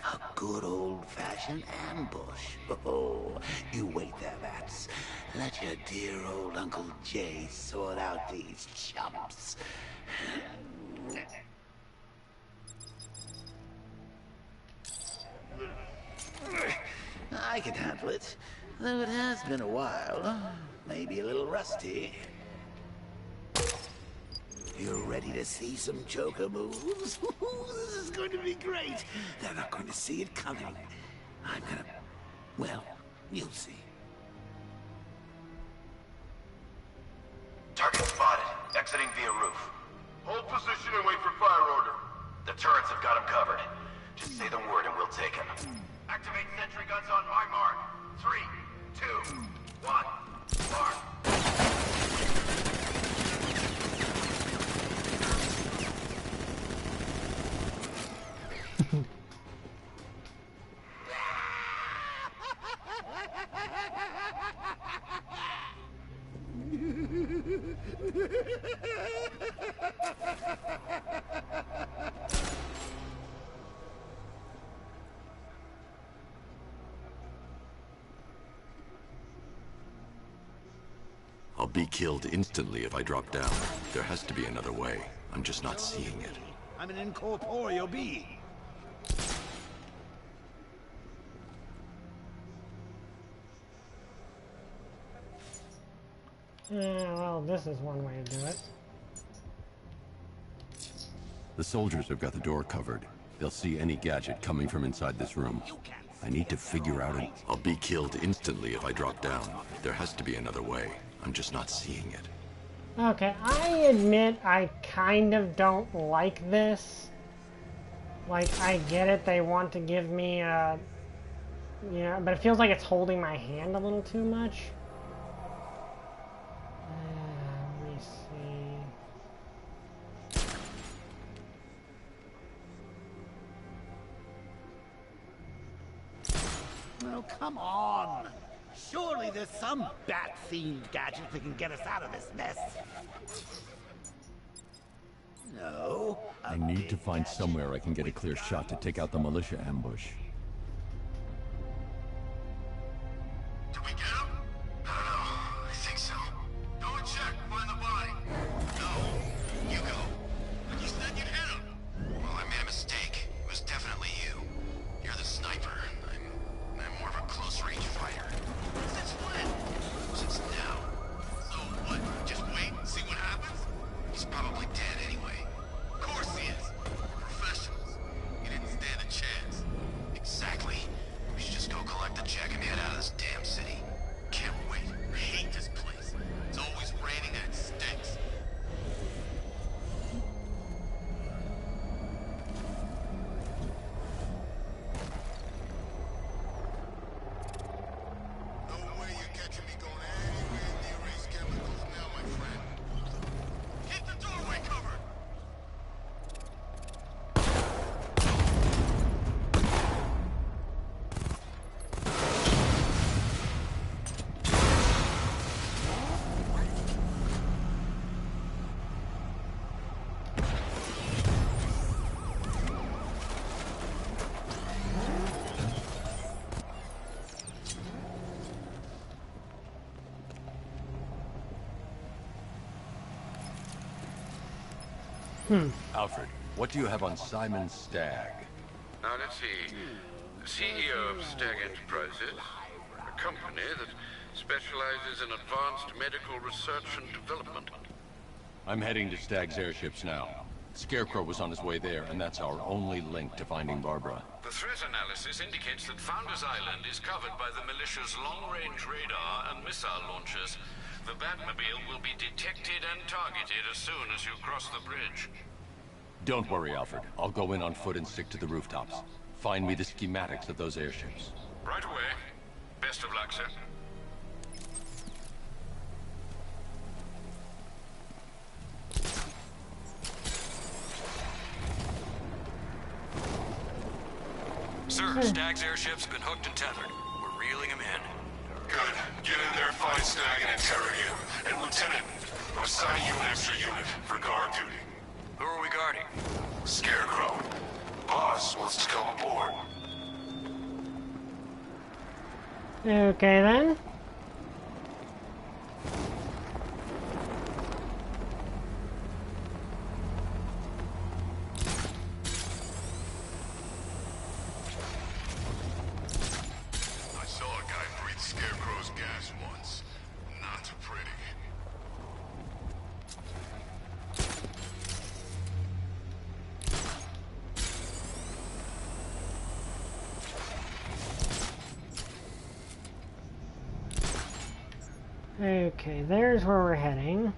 A good old-fashioned ambush. Oh, you wait there, Bats. Let your dear old Uncle Jay sort out these chumps. I can handle it, though it has been a while. Maybe a little rusty. You're ready to see some Joker moves? This is going to be great. They're not going to see it coming. I'm gonna... well, you'll see. Target spotted. Exiting via roof. Hold position and wait for fire order. The turrets have got him covered. Just say the word and we'll take him. Activate sentry guns on my mark. 3, 2, 1. Mark. be killed instantly if I drop down. There has to be another way. I'm just not seeing it. I'm an incorporeal being. Yeah, well, this is one way to do it. The soldiers have got the door covered. They'll see any gadget coming from inside this room. I need to figure out it. I'll be killed instantly if I drop down. There has to be another way. I'm just not seeing it. Okay, I admit I kind of don't like this. Like, I get it, they want to give me, you know, but it feels like it's holding my hand a little too much. Let me see. Oh, come on! Surely there's some bat-themed gadget that can get us out of this mess. No. I need to find somewhere I can get a clear shot to take out the militia ambush. Did we get him? I don't know. I think so. Go and check. Find the body. No. You go. But you said you'd hit him. Well, I made a mistake. It was definitely you. You're the sniper. I'm more of a close-range fighter. Since when? Since now. So what? Just wait and see what happens? He's probably dead anyway. Of course he is. We're professionals. He didn't stand a chance. Exactly. We should just go collect the check and head out of this damn city. Can't wait. I hate this place. It's always raining and it stinks. No way you're catching me going anywhere near these chemicals now, my friend. Keep the doorway covered! Alfred, what do you have on Simon Stagg? Now let's see. CEO of Stagg Enterprises, a company that specializes in advanced medical research and development. I'm heading to Stagg's airships now. Scarecrow was on his way there, and that's our only link to finding Barbara. The threat analysis indicates that Founders Island is covered by the militia's long-range radar and missile launchers. The Batmobile will be detected and targeted as soon as you cross the bridge. Don't worry, Alfred. I'll go in on foot and stick to the rooftops. Find me the schematics of those airships. Right away. Best of luck, sir. Sir, Stagg's airships have been hooked and tethered. We're reeling him in. Good. Get in there, find Stagg and interrogate him. And Lieutenant, I'm assigning you an extra unit for guard duty. Who are we guarding? Scarecrow. Boss wants to come aboard. Okay then. I saw a guy breathe Scarecrow's gas once. Not pretty. Okay, there's where we're heading.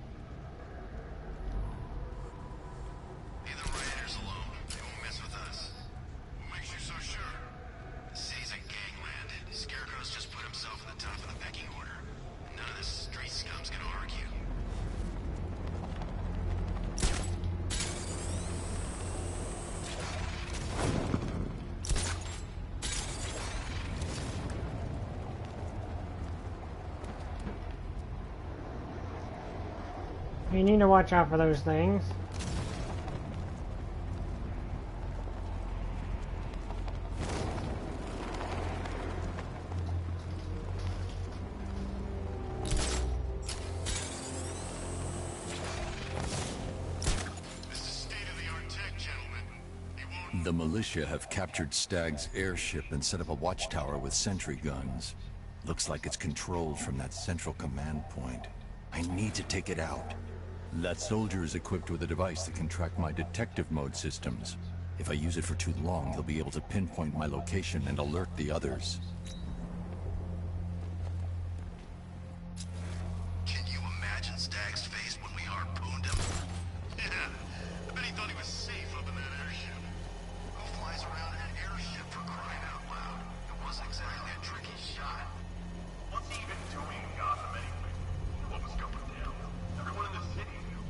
Leave the raiders alone. They won't mess with us. What makes you so sure? The city's a gangland. Scarecrow's just put himself at the top of the pecking order. None of this street scum's gonna argue. You need to watch out for those things. The militia have captured Stag's airship and set up a watchtower with sentry guns. Looks like it's controlled from that central command point. I need to take it out. That soldier is equipped with a device that can track my detective mode systems. If I use it for too long, he'll be able to pinpoint my location and alert the others. Can you imagine Stag's face when we harpooned him? Yeah, I bet he thought he was safe up in that airship. Who flies around in an airship for crying out loud? It wasn't exactly a tricky shot. What's he even doing in Gotham anyway? What was going down? Everyone in the city knew.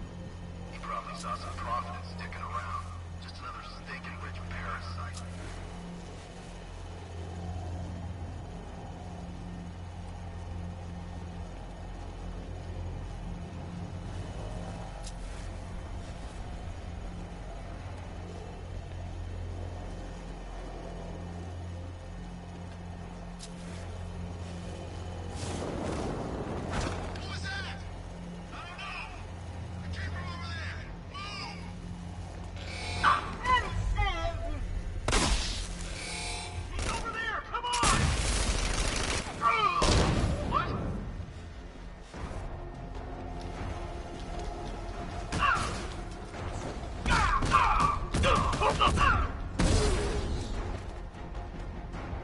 He probably saw some profit in sticking around. Just another stinking rich parasite.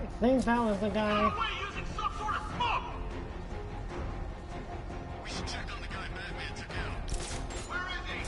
I think that was the guy. We should check on the guy Batman took out. Where is he?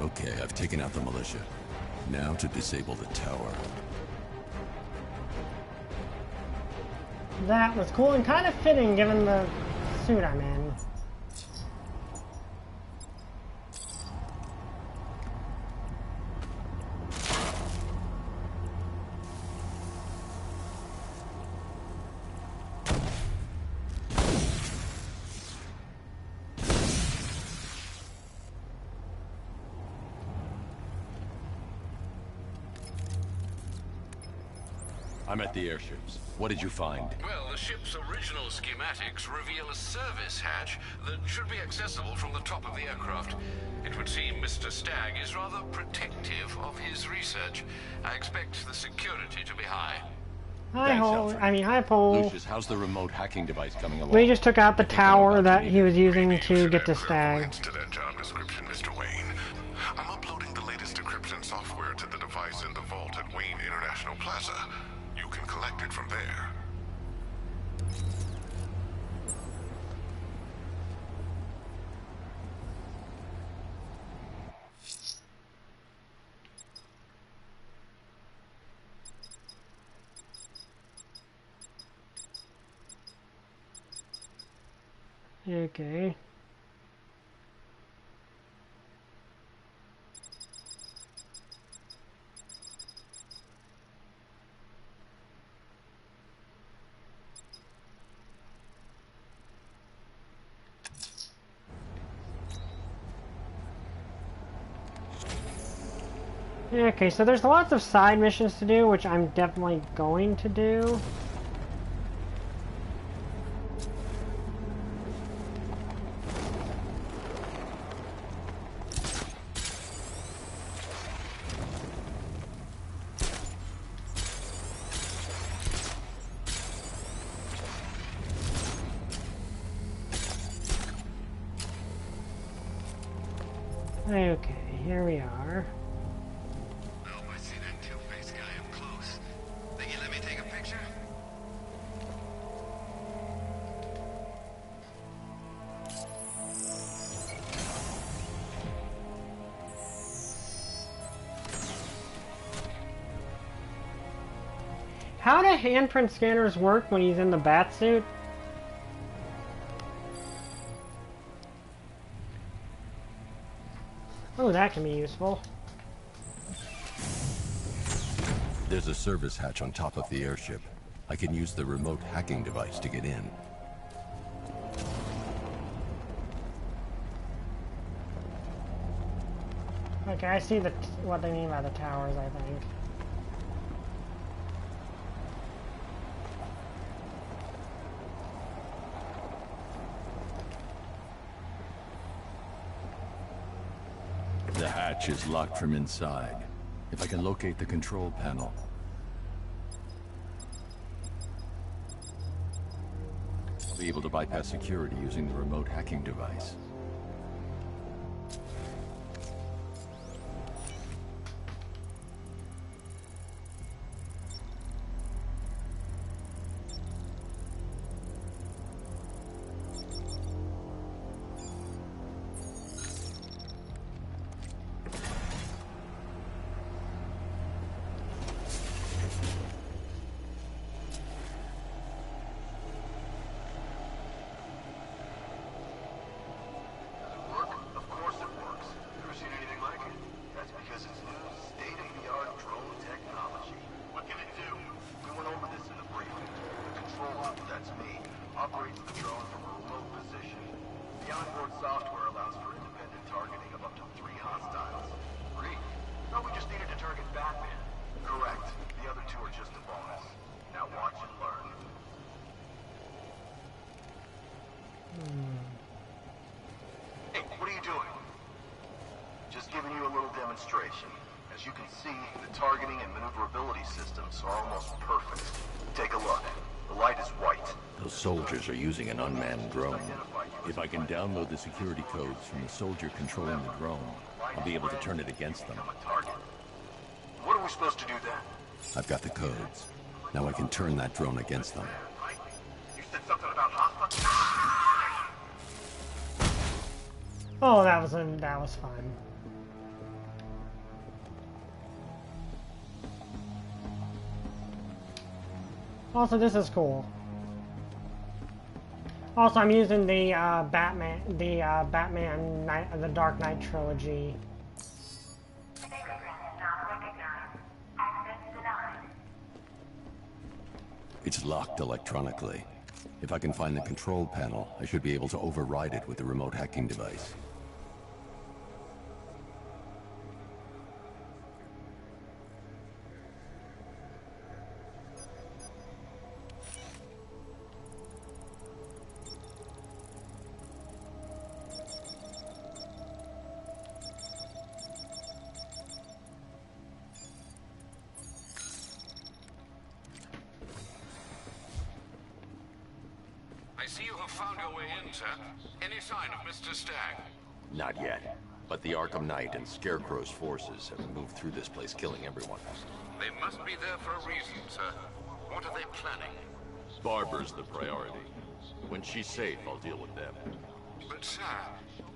Okay, I've taken out the militia. Now to disable the tower. That was cool and kind of fitting given the suit I'm in. I'm at the airships. What did you find? Well, the ship's original schematics reveal a service hatch that should be accessible from the top of the aircraft. It would seem Mr. Stagg is rather protective of his research. I expect the security to be high. Hi, hi, Paul. Lucius, how's the remote hacking device coming along? We just took out the tower that he was using to get to Stag. To that job description, Mr. Wayne. I'm uploading the latest decryption software to the device in the vault at Wayne International Plaza. You can collect it from there. Okay. Okay, so there's lots of side missions to do, which I'm definitely going to do. Okay, here we are. Oh, I see that two-faced guy up close. Think you let me take a picture? How do handprint scanners work when he's in the bat suit? Oh, that can be useful. There's a service hatch on top of the airship. I can use the remote hacking device to get in. Okay, I see what they mean by the towers, I think. The hatch is locked from inside. If I can locate the control panel. I'll be able to bypass security using the remote hacking device. As you can see, the targeting and maneuverability systems are almost perfect. Take a look. The light is white. Those soldiers are using an unmanned drone. If I can download the security codes from the soldier controlling the drone, I'll be able to turn it against them. What are we supposed to do then? I've got the codes. Now I can turn that drone against them. You said something about hostile? Oh, that was fun. Also, this is cool. Also, I'm using the Batman, the Dark Knight trilogy. It's locked electronically. If I can find the control panel, I should be able to override it with the remote hacking device. I see you have found your way in, sir. Any sign of Mr. Stagg? Not yet. But the Arkham Knight and Scarecrow's forces have moved through this place, killing everyone. They must be there for a reason, sir. What are they planning? Barbara's the priority. When she's safe, I'll deal with them. But, sir,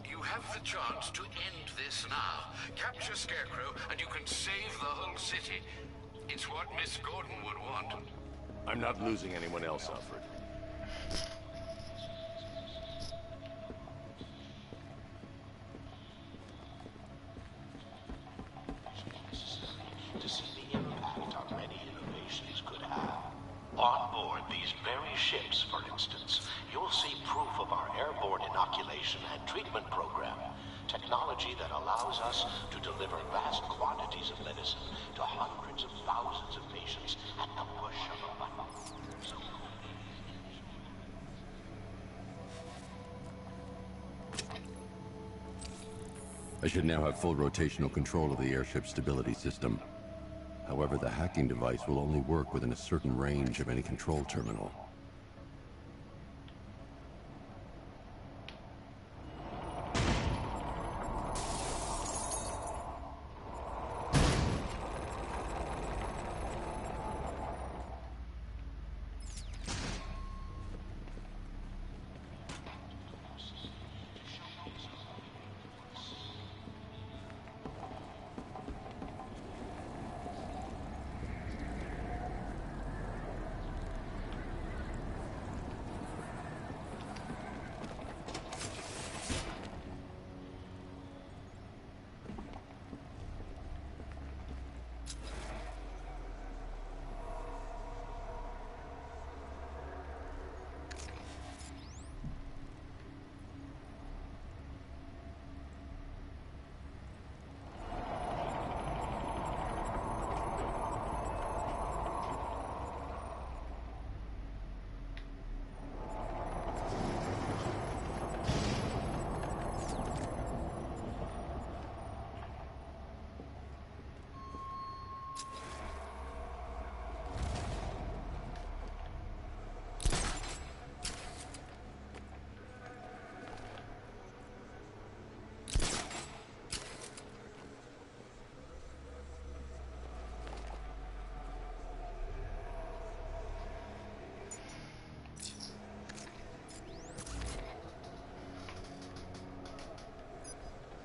you have the chance to end this now. Capture Scarecrow, and you can save the whole city. It's what Miss Gordon would want. I'm not losing anyone else, Alfred. To see the impact our many innovations could have. On board these very ships, for instance, you'll see proof of our airborne inoculation and treatment program. Technology that allows us to deliver vast quantities of medicine to hundreds of thousands of patients at the push of a button. I should now have full rotational control of the airship's stability system. However, the hacking device will only work within a certain range of any control terminal.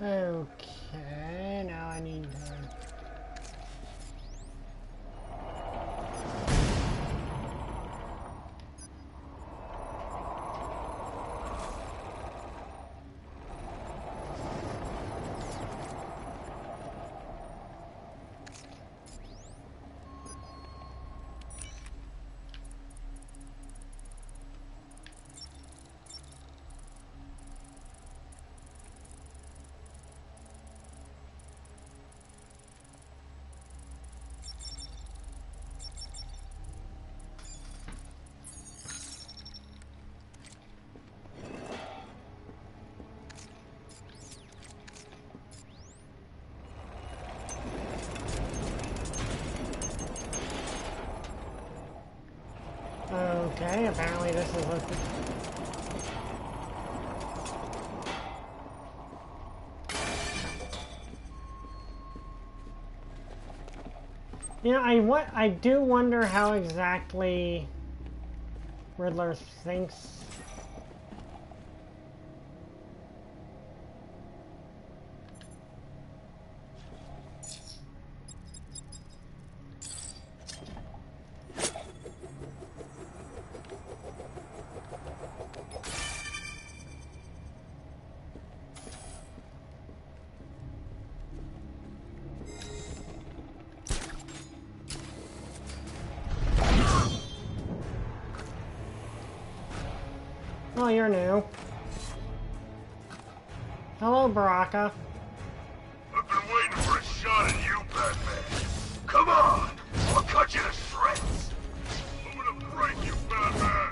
Okay, now I need to... Okay, apparently this is a... You know, I do wonder how exactly Riddler thinks. Oh, you're new. Hello, Baraka. I've been waiting for a shot at you, Batman. Come on! I'll cut you to shreds! I'm gonna break you, Batman!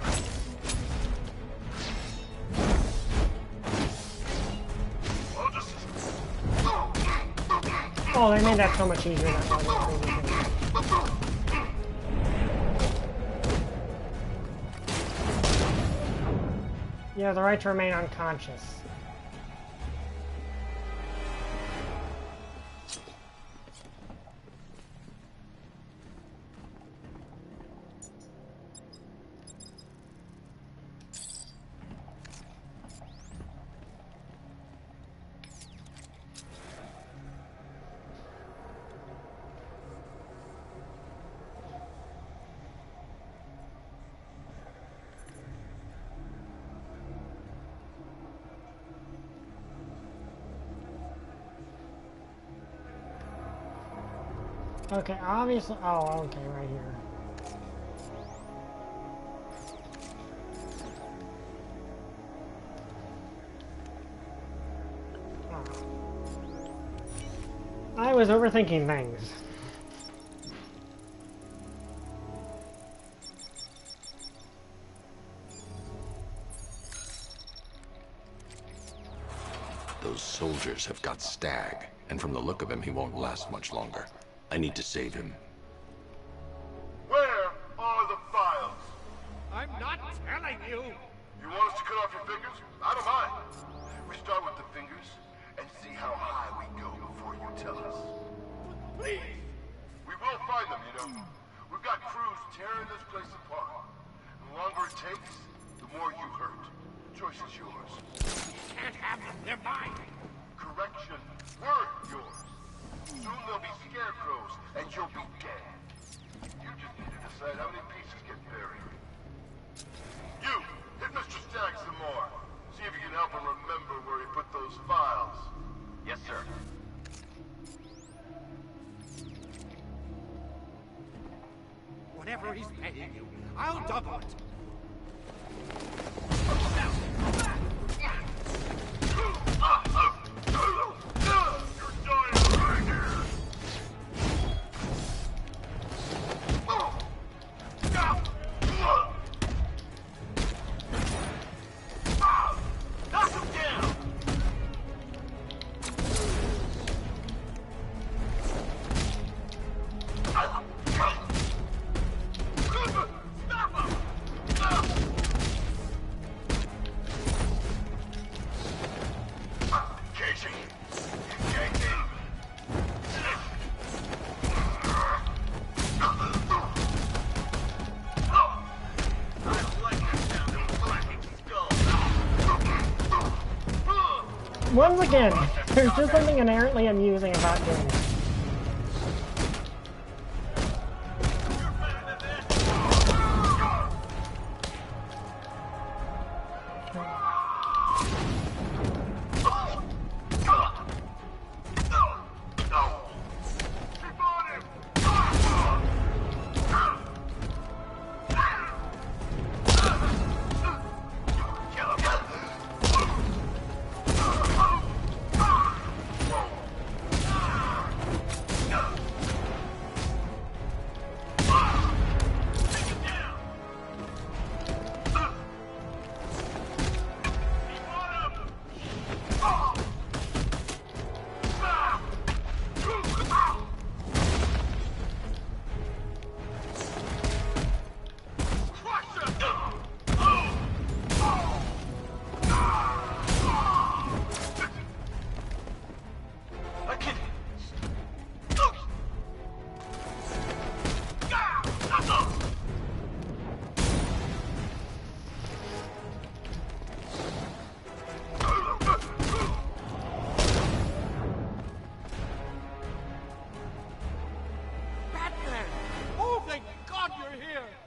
I'll just... Oh, they made that so much easier. You have the right to remain unconscious. Okay, obviously. Oh, okay, right here. Oh. I was overthinking things. Those soldiers have got Stag, and from the look of him, he won't last much longer. I need to save him. Where are the files? I'm not telling you! You want us to cut off your fingers? I don't mind. We start with the fingers and see how high we go before you tell us. Please! We will find them, you know. We've got crews tearing this place apart. The longer it takes, the more you hurt. The choice is yours. You can't have them, they're mine! Correction. We're yours. Soon there'll be scarecrows, and you'll be dead. You just need to decide how many pieces get buried. You, hit Mr. Stagg some more. See if you can help him remember where he put those files. Yes, sir. Whatever he's paying you, I'll double it. Once again, there's just something inherently amusing about doing it.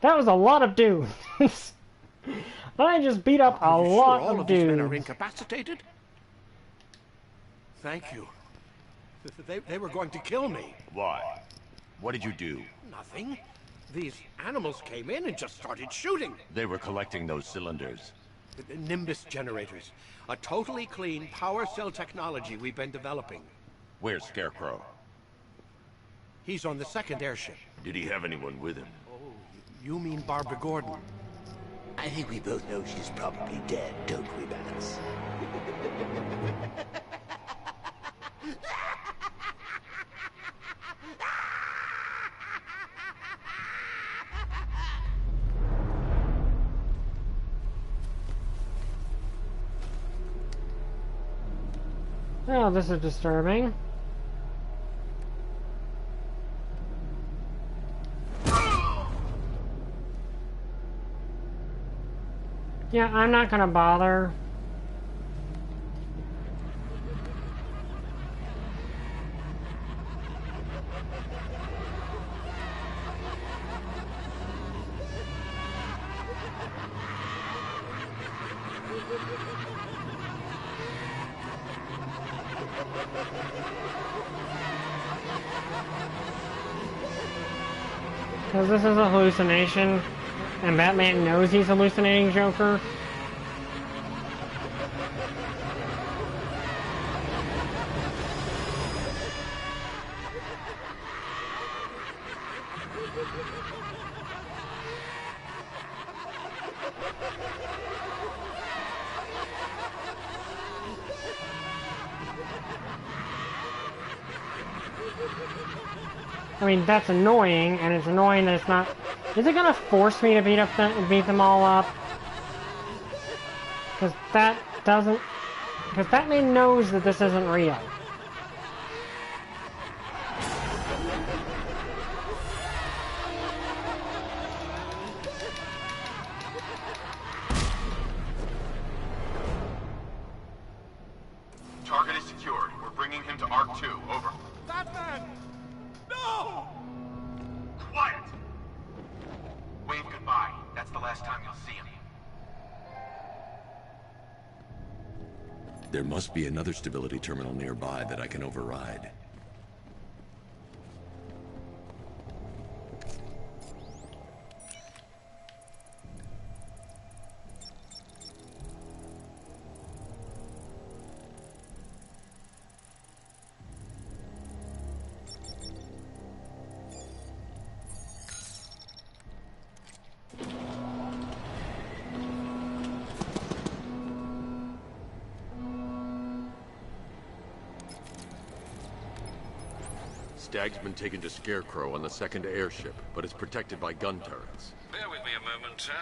That was a lot of dudes. I just beat up a lot all of of these men are dudes. incapacitated? Thank you. They were going to kill me. Why? What did you do? Nothing. These animals came in and just started shooting. They were collecting those cylinders. The Nimbus generators. A totally clean power cell technology we've been developing. Where's Scarecrow? He's on the second airship. Did he have anyone with him? You mean Barbara Gordon? I think we both know she's probably dead, don't we, Bats? Oh, this is disturbing. Yeah, I'm not gonna bother. Because this is a hallucination, and Batman knows he's hallucinating Joker. I mean, that's annoying, and it's annoying that it's not... Is it gonna force me to beat them all up? Because that doesn't... Because Batman knows that this isn't real. Target is secured. We're bringing him to Arc 2. Over. Batman! No! Quiet! Wave goodbye. That's the last time you'll see him. There must be another stability terminal nearby that I can override. Stag's been taken to Scarecrow on the second airship, but it's protected by gun turrets. Bear with me a moment, sir.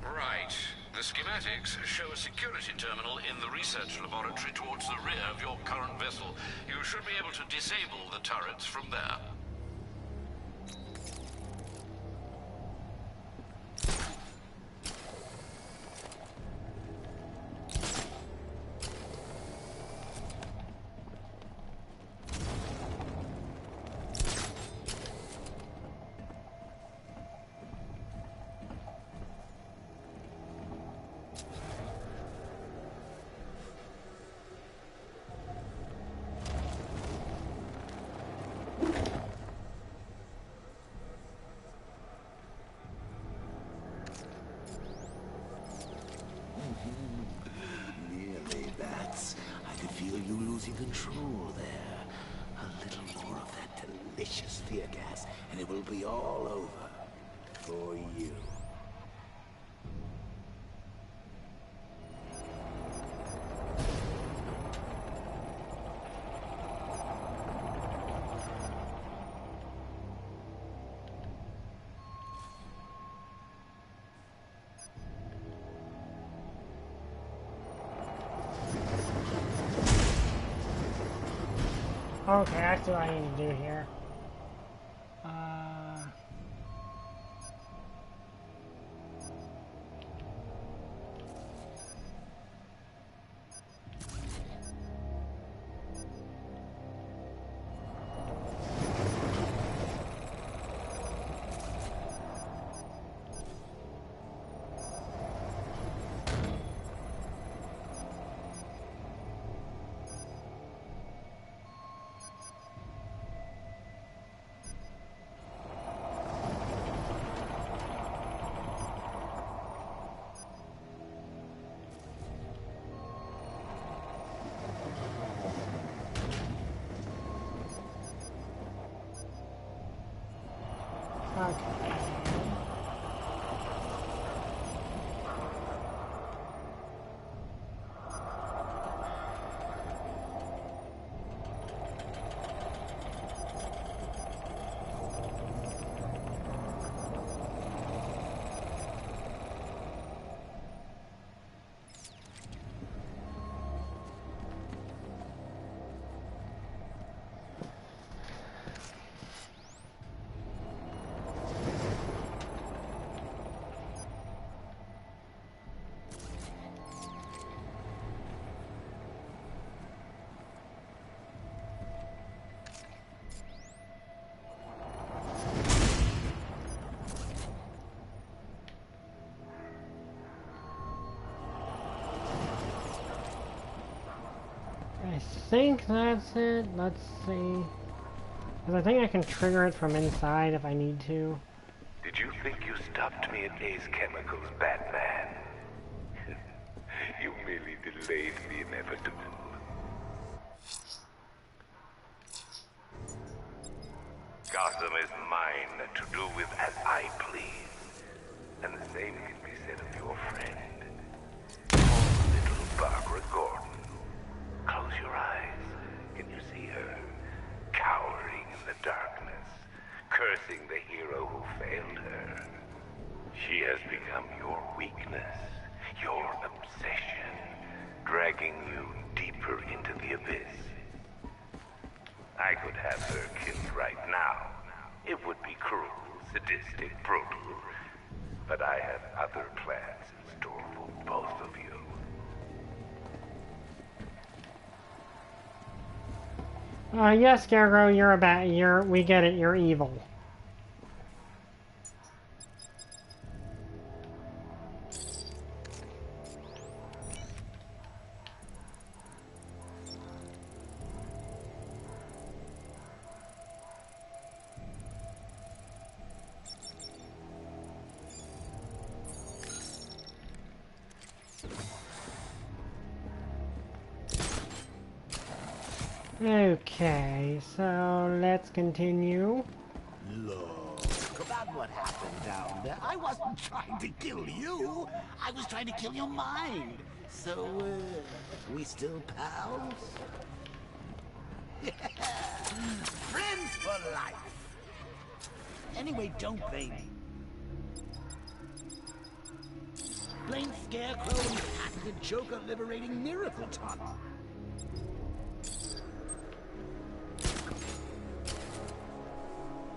Right. The schematics show a security terminal in the research laboratory towards the rear of your current vessel. You should be able to disable the turrets from there. cool there. A little more of that delicious tear gas, and it will be all over for you. Okay, that's what I need to do here. I think that's it. Let's see. Because I think I can trigger it from inside if I need to. Did you think you stopped me at Ace Chemicals, Batman? You merely delayed the inevitable. Gotham is mine to do with as I please. And the same can be said of your friend, little Barbara Gordon. Close your eyes. Can you see her? Cowering in the darkness, cursing the hero who failed her. She has become your weakness, your obsession, dragging you deeper into the abyss. I could have her killed right now. It would be cruel, sadistic, brutal. But I have other plans in store for both of you. Yes, Scarecrow, we get it, you're evil. Okay, so let's continue. Look about what happened down there. I wasn't trying to kill you. I was trying to kill your mind. So, we still pals? Friends for life. Anyway, don't blame me. Blame Scarecrow and the patented Joker liberating Miracle Tunnel.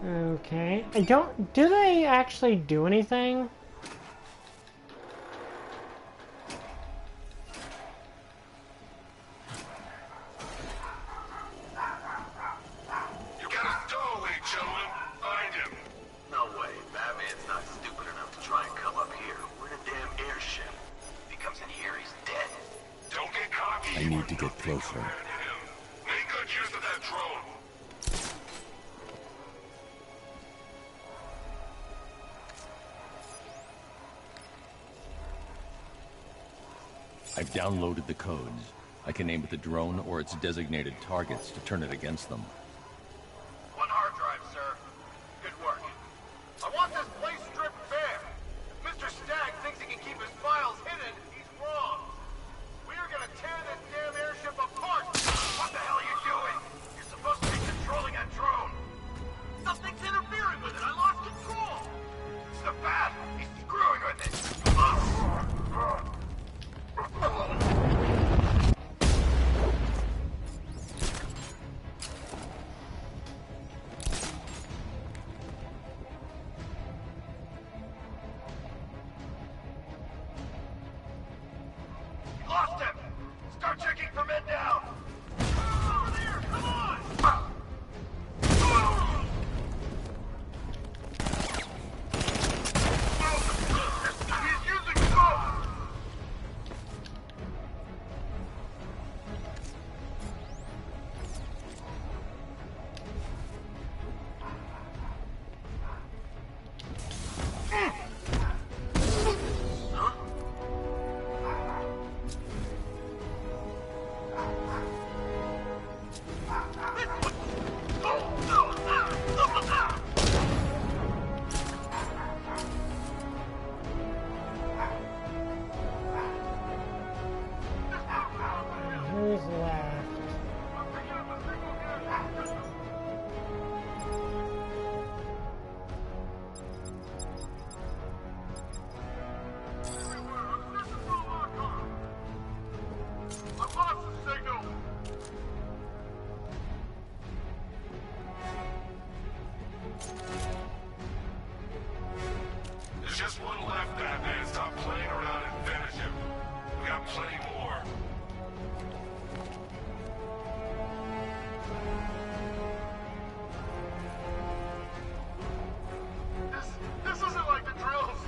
Okay. Do they actually do anything? You got a stowaway, gentlemen. Find him. No way. Batman's not stupid enough to try and come up here. We're in a damn airship. If he comes in here, he's dead. Don't get cocky. I need to get closer. Make good use of that drone. I've downloaded the codes. I can aim at the drone or its designated targets to turn it against them. One hard drive, sir. Good work. I want this place stripped bare. If Mr. Stagg thinks he can keep his files hidden, he's wrong. We are gonna tear this damn airship apart! What the hell are you doing? You're supposed to be controlling that drone. Something's interfering with it. I lost control. It's the bat. He's screwing with it. Lost him! Start checking for men down! Over there! Come on! He's using smoke! Who's left? I lost the signal! There's just one left, Batman. Stop playing around and finish him. We got plenty more. This isn't like the drills!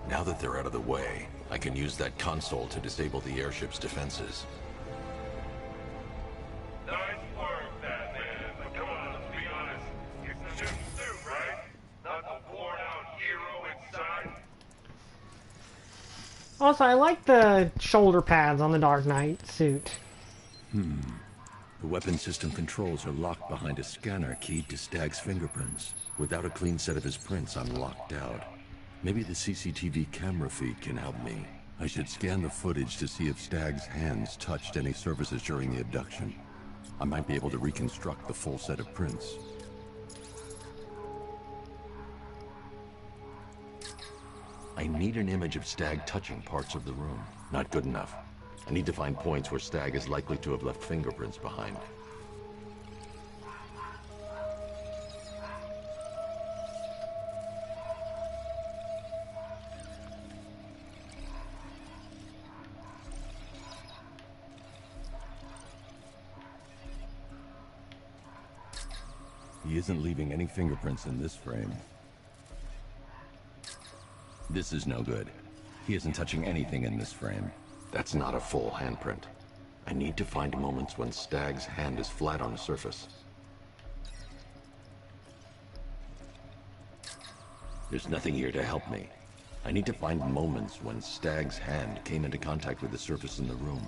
Now that they're out of the way, I can use that console to disable the airship's defenses. Nice work, Batman. But come on, let's be honest. It's the new suit, right? Not the worn-out hero inside. Also, I like the shoulder pads on the Dark Knight suit. The weapon system controls are locked behind a scanner keyed to Stagg's fingerprints. Without a clean set of his prints, I'm locked out. Maybe the CCTV camera feed can help me. I should scan the footage to see if Stagg's hands touched any surfaces during the abduction. I might be able to reconstruct the full set of prints. I need an image of Stagg touching parts of the room. Not good enough. I need to find points where Stagg is likely to have left fingerprints behind. He isn't leaving any fingerprints in this frame. This is no good. He isn't touching anything in this frame. That's not a full handprint. I need to find moments when Stagg's hand is flat on a surface. There's nothing here to help me. I need to find moments when Stagg's hand came into contact with the surface in the room.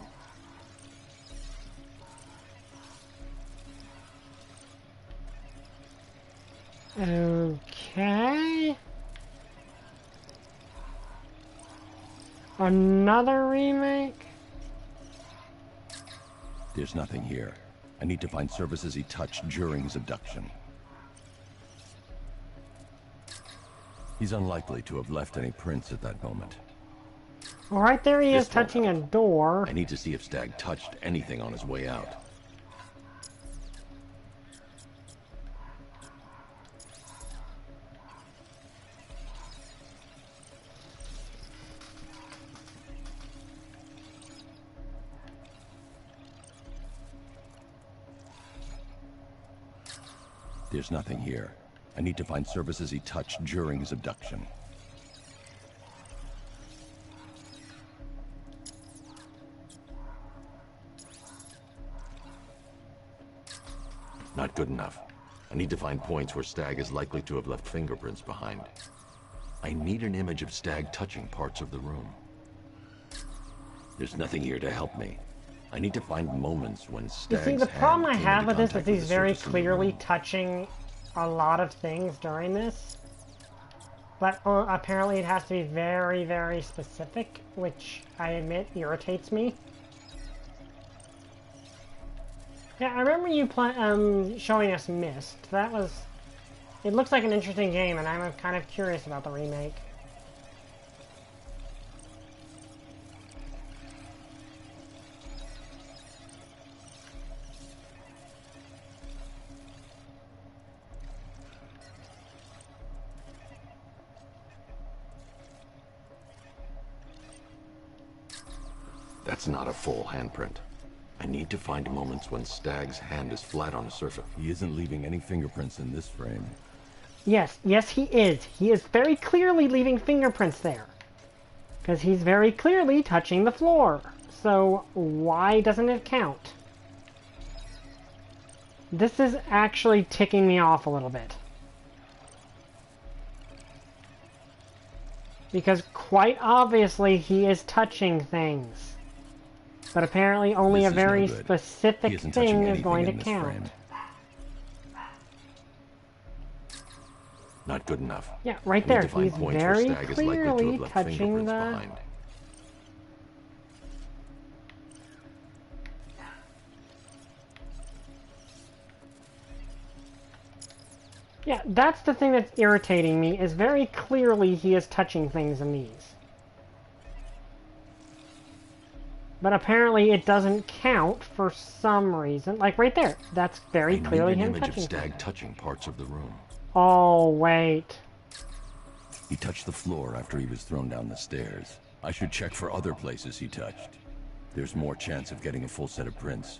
Okay. Another remake? There's nothing here. I need to find surfaces he touched during his abduction. He's unlikely to have left any prints at that moment. Well, right there he is touching a door. I need to see if Stagg touched anything on his way out. There's nothing here. I need to find surfaces he touched during his abduction. Not good enough. I need to find points where Stagg is likely to have left fingerprints behind. I need an image of Stag touching parts of the room. There's nothing here to help me. I need to find moments when Stag's You see, the problem I hand have came with into this is contact with he's the very surface in the clearly room. touching a lot of things during this. But apparently it has to be very, very specific, which I admit irritates me. Yeah, I remember you showing us Myst. That was... It looks like an interesting game, and I'm kind of curious about the remake. That's not a full handprint. I need to find moments when Stag's hand is flat on a surface. He isn't leaving any fingerprints in this frame. Yes, yes he is. He is very clearly leaving fingerprints there. Because he's very clearly touching the floor. So why doesn't it count? This is actually ticking me off a little bit. Because quite obviously he is touching things. But apparently only a very specific thing is going to count. Not good enough. Yeah, right there. He's very clearly touching the... Yeah, that's the thing that's irritating me, is very clearly he is touching things in these. But apparently it doesn't count for some reason. Like right there, that's very clearly him touching things. Stag touching parts of the room. Oh, wait. He touched the floor after he was thrown down the stairs. I should check for other places he touched. There's more chance of getting a full set of prints.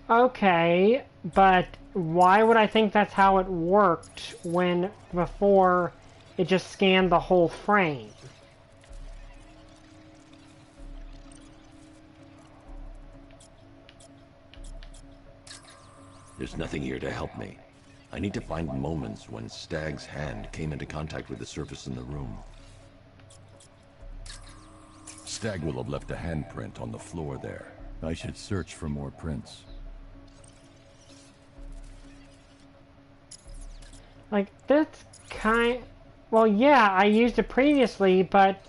Okay, but why would I think that's how it worked when before it just scanned the whole frame? There's nothing here to help me. I need to find moments when Stag's hand came into contact with the surface in the room. Stag will have left a handprint on the floor there. I should search for more prints. Like, that's kind... Well, yeah, I used it previously, but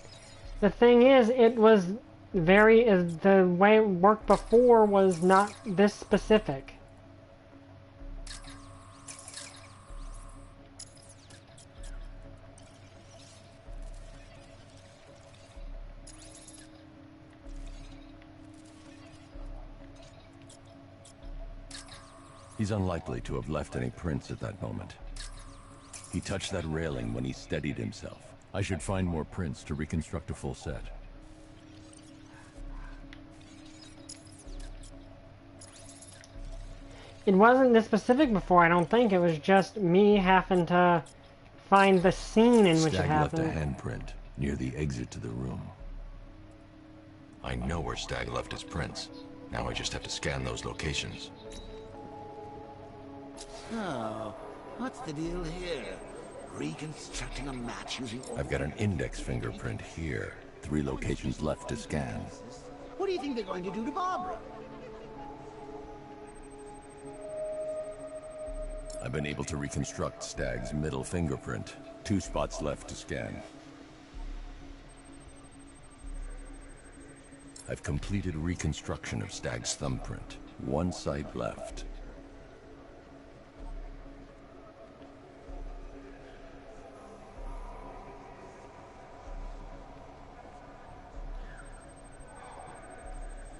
the thing is, it was very... The way it worked before was not this specific. He's unlikely to have left any prints at that moment. He touched that railing when he steadied himself. I should find more prints to reconstruct a full set. It wasn't this specific before, I don't think. It was just me having to find the scene in which it happened. Stag left a handprint near the exit to the room. I know where Stag left his prints. Now I just have to scan those locations. Oh, what's the deal here? Reconstructing a match using... I've got an index fingerprint here. 3 locations left to scan. What do you think they're going to do to Barbara? I've been able to reconstruct Stag's middle fingerprint. 2 spots left to scan. I've completed reconstruction of Stag's thumbprint. 1 site left.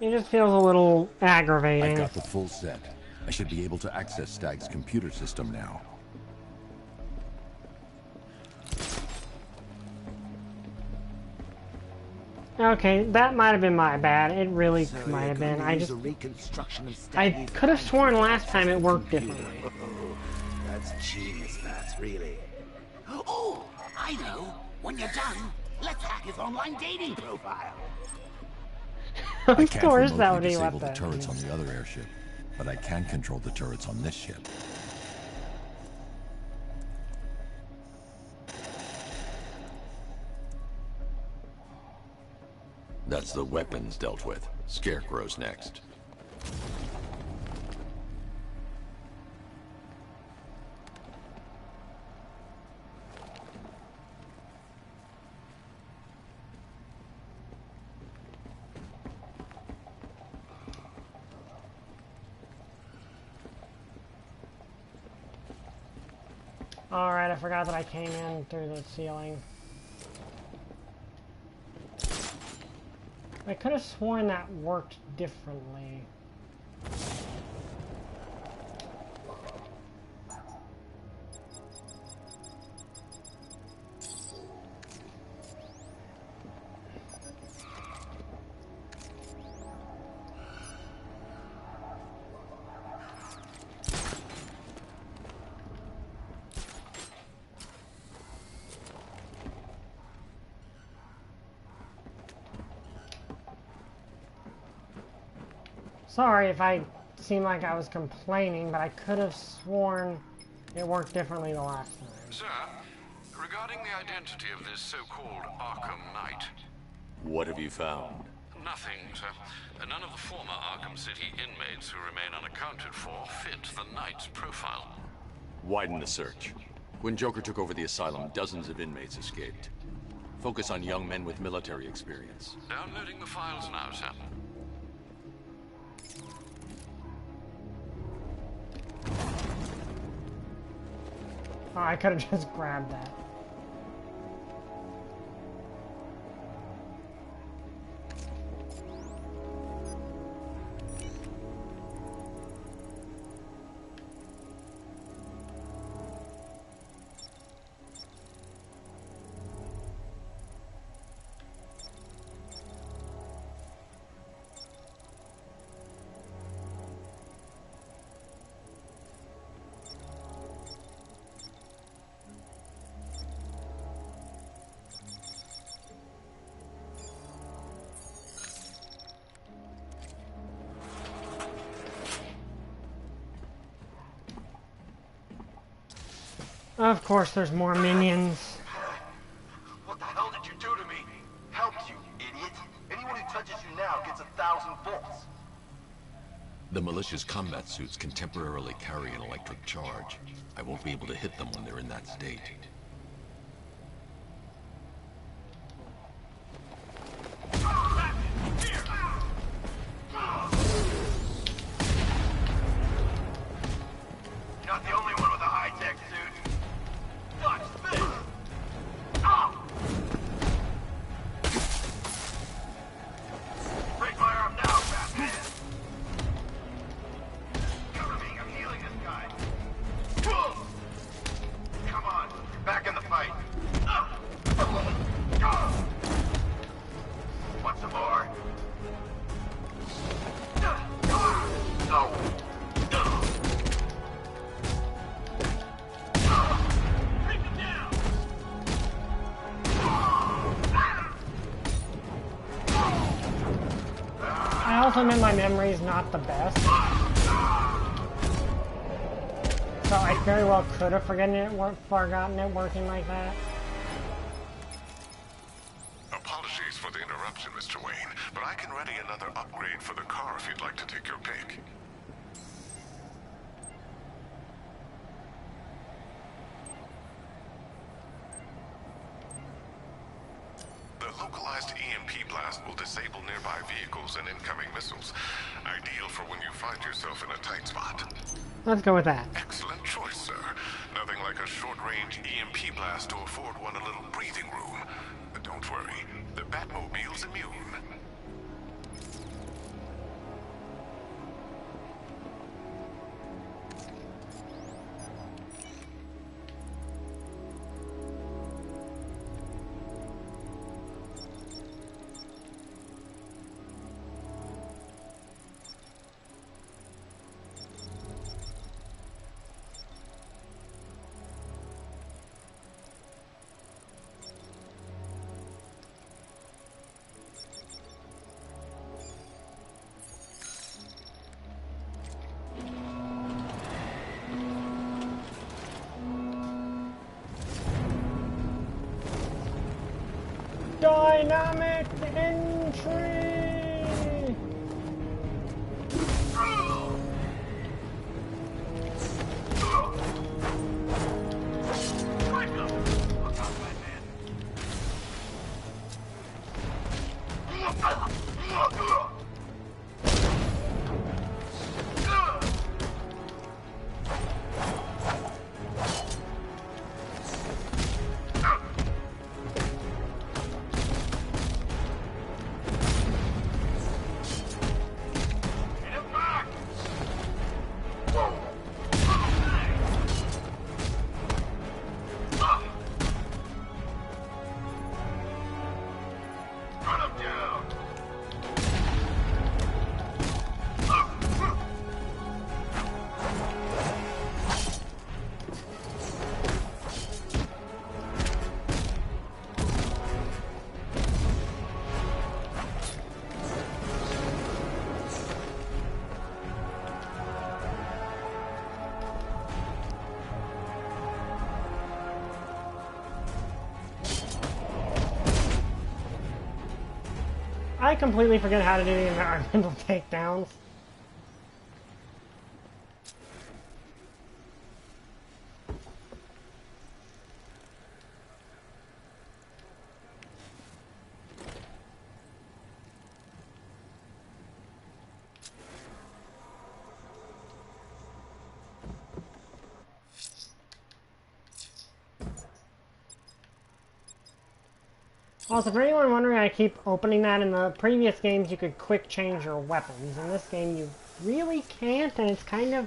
It just feels a little aggravating. I've got the full set. I should be able to access Stag's computer system now. Okay, that might have been my bad. It really might have been. I could have sworn last time it worked differently. That's genius, that's really. Oh, I know. When you're done, let's hack his online dating profile. Of course, that would be what disable the turrets on the other airship, but I can control the turrets on this ship. That's the weapons dealt with. Scarecrow's next. Alright, I forgot that I came in through the ceiling. I could have sworn that worked differently. Sorry if I seemed like I was complaining, but I could have sworn it worked differently the last time. Sir, regarding the identity of this so-called Arkham Knight. What have you found? Nothing, sir. None of the former Arkham City inmates who remain unaccounted for fit the Knight's profile. Widen the search. When Joker took over the asylum, dozens of inmates escaped. Focus on young men with military experience. Downloading the files now, sir. Oh, I could have just grabbed that. Of course, there's more minions. What the hell did you do to me? Helped you, idiot. Anyone who touches you now gets 1,000 volts. The militia's combat suits can temporarily carry an electric charge. I won't be able to hit them when they're in that state. You're not the only one with a high-tech suit. Watch this! Break my arm now, Batman! Cover me, I'm healing this guy. Come on, back in the fight. Want some more? No. I also meant my memory is not the best. So I very well could have forgotten it working like that. Apologies for the interruption, Mr. Wayne, but I can ready another upgrade for the car if you'd like to take your pick. The localized EMP blast will disable nearby vehicles and incoming missiles. Ideal for when you find yourself in a tight spot. Let's go with that. Excellent choice, sir. Nothing like a short-range EMP blast to afford one a little breathing room. But don't worry, the Batmobile's immune. Dynamic entry! I completely forget how to do the environmental takedowns. Also, for anyone wondering, I keep opening that. In the previous games, you could quick change your weapons. In this game, you really can't, and it's kind of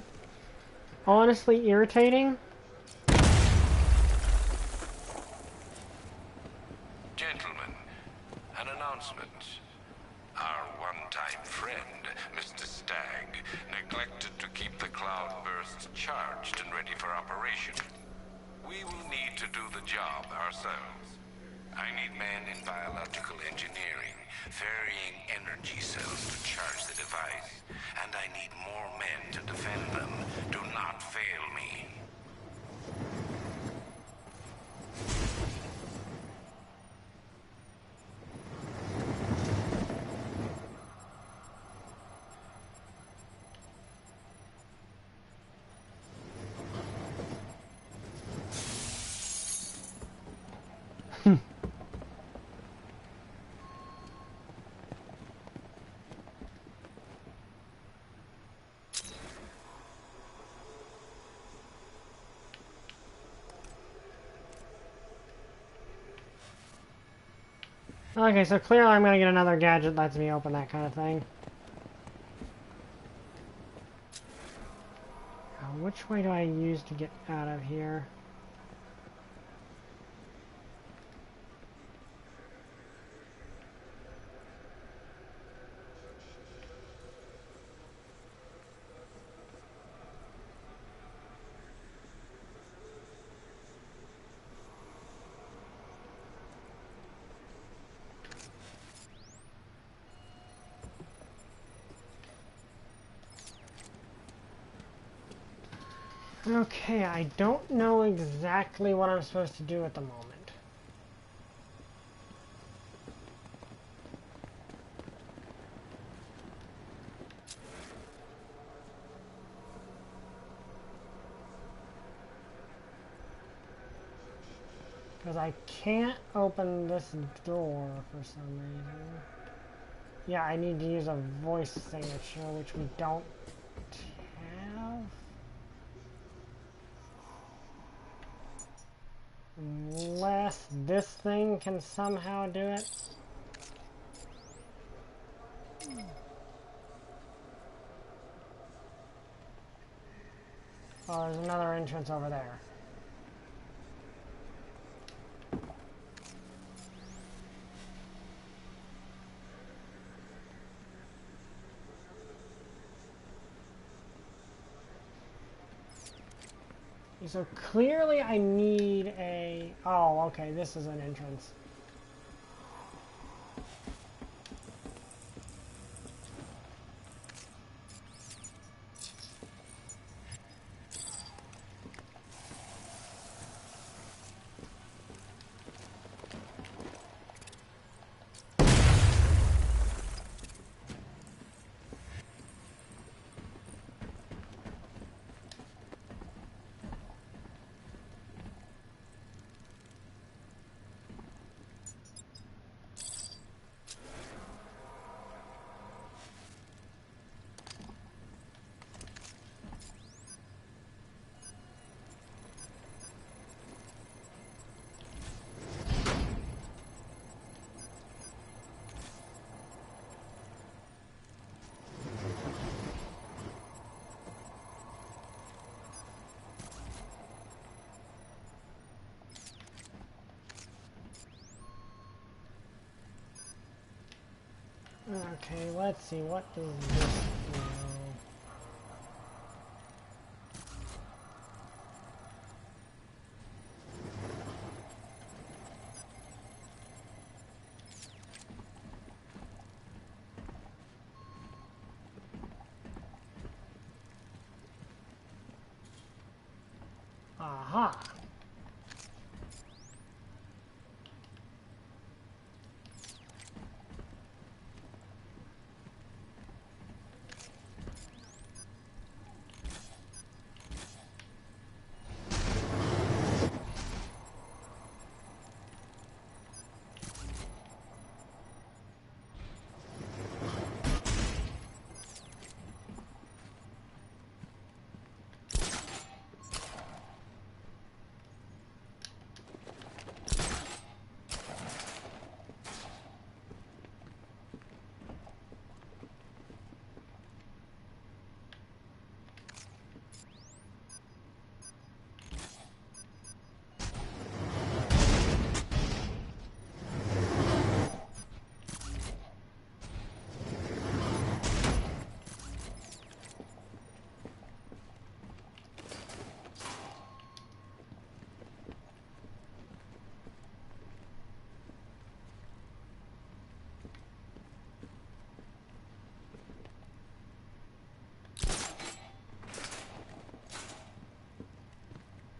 honestly irritating. Gentlemen, an announcement. Our one-time friend, Mr. Stagg, neglected to keep the cloudbursts charged and ready for operation. We will need to do the job ourselves. I need men in biological engineering, varying energy cells to charge the device, and I need more men to defend them. Do not fail me. Okay, so clearly I'm gonna get another gadget that lets me open that kind of thing. Now, which way do I use to get out of here? Okay, I don't know exactly what I'm supposed to do at the moment. Because I can't open this door for some reason. Yeah, I need to use a voice signature, which we don't have. Unless this thing can somehow do it. Oh, there's another entrance over there. So clearly I need a... Oh, okay, this is an entrance. Okay, let's see, what does this do? Aha!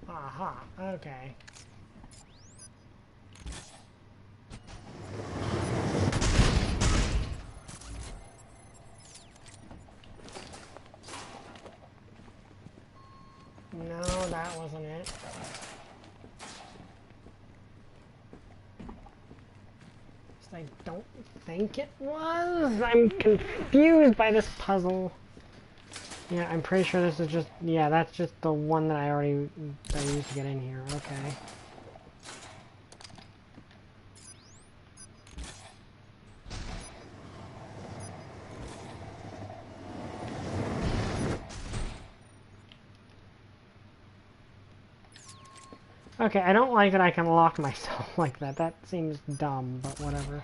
Aha, okay. No, that wasn't it. I don't think it was. I'm confused by this puzzle. Yeah, I'm pretty sure this is just, yeah, that's just the one that I used to get in here. Okay. Okay, I don't like that I can lock myself like that. That seems dumb, but whatever.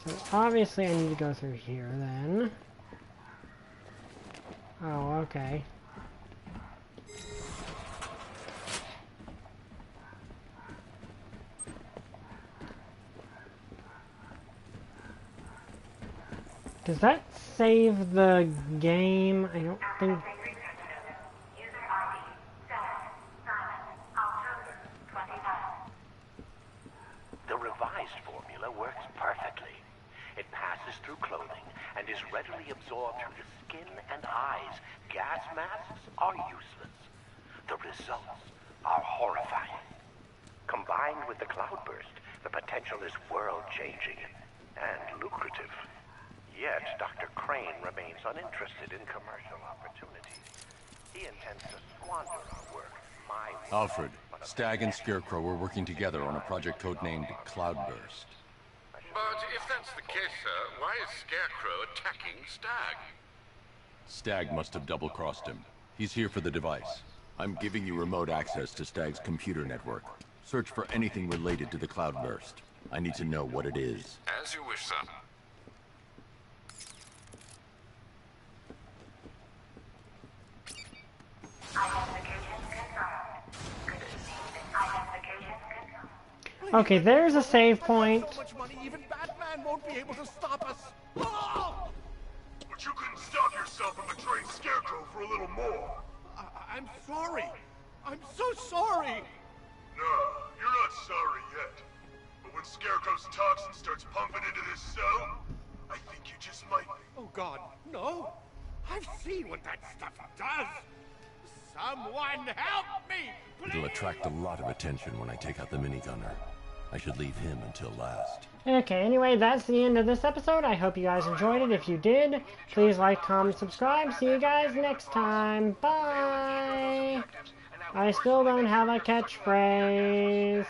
So obviously I need to go through here then. Oh, okay. Does that save the game? I don't think... The revised formula works perfectly. It passes through clothing and is readily absorbed through the skin and eyes. Gas masks are useless. The results are horrifying. Combined with the cloudburst, the potential is world-changing and lucrative. Yet, Dr. Crane remains uninterested in commercial opportunities. He intends to squander our work. Alfred, Stag and Scarecrow were working together on a project codenamed Cloudburst. But if that's the case, sir, why is Scarecrow attacking Stag? Stag must have double-crossed him. He's here for the device. I'm giving you remote access to Stag's computer network. Search for anything related to the Cloudburst. I need to know what it is. As you wish, sir. Okay, there's a save point. So much money, even Batman won't be able to stop us. Oh! But you couldn't stop yourself from betraying Scarecrow for a little more. I'm sorry. I'm so sorry. No, you're not sorry yet. But when Scarecrow's toxin starts pumping into this cell, I think you just might be. Oh God, no. I've seen what that stuff does. Someone help me, please. It'll attract a lot of attention when I take out the minigunner. I should leave him until last. Okay, anyway, that's the end of this episode. I hope you guys enjoyed it. If you did, please like, comment, subscribe. See you guys next time. Bye! I still don't have a catchphrase.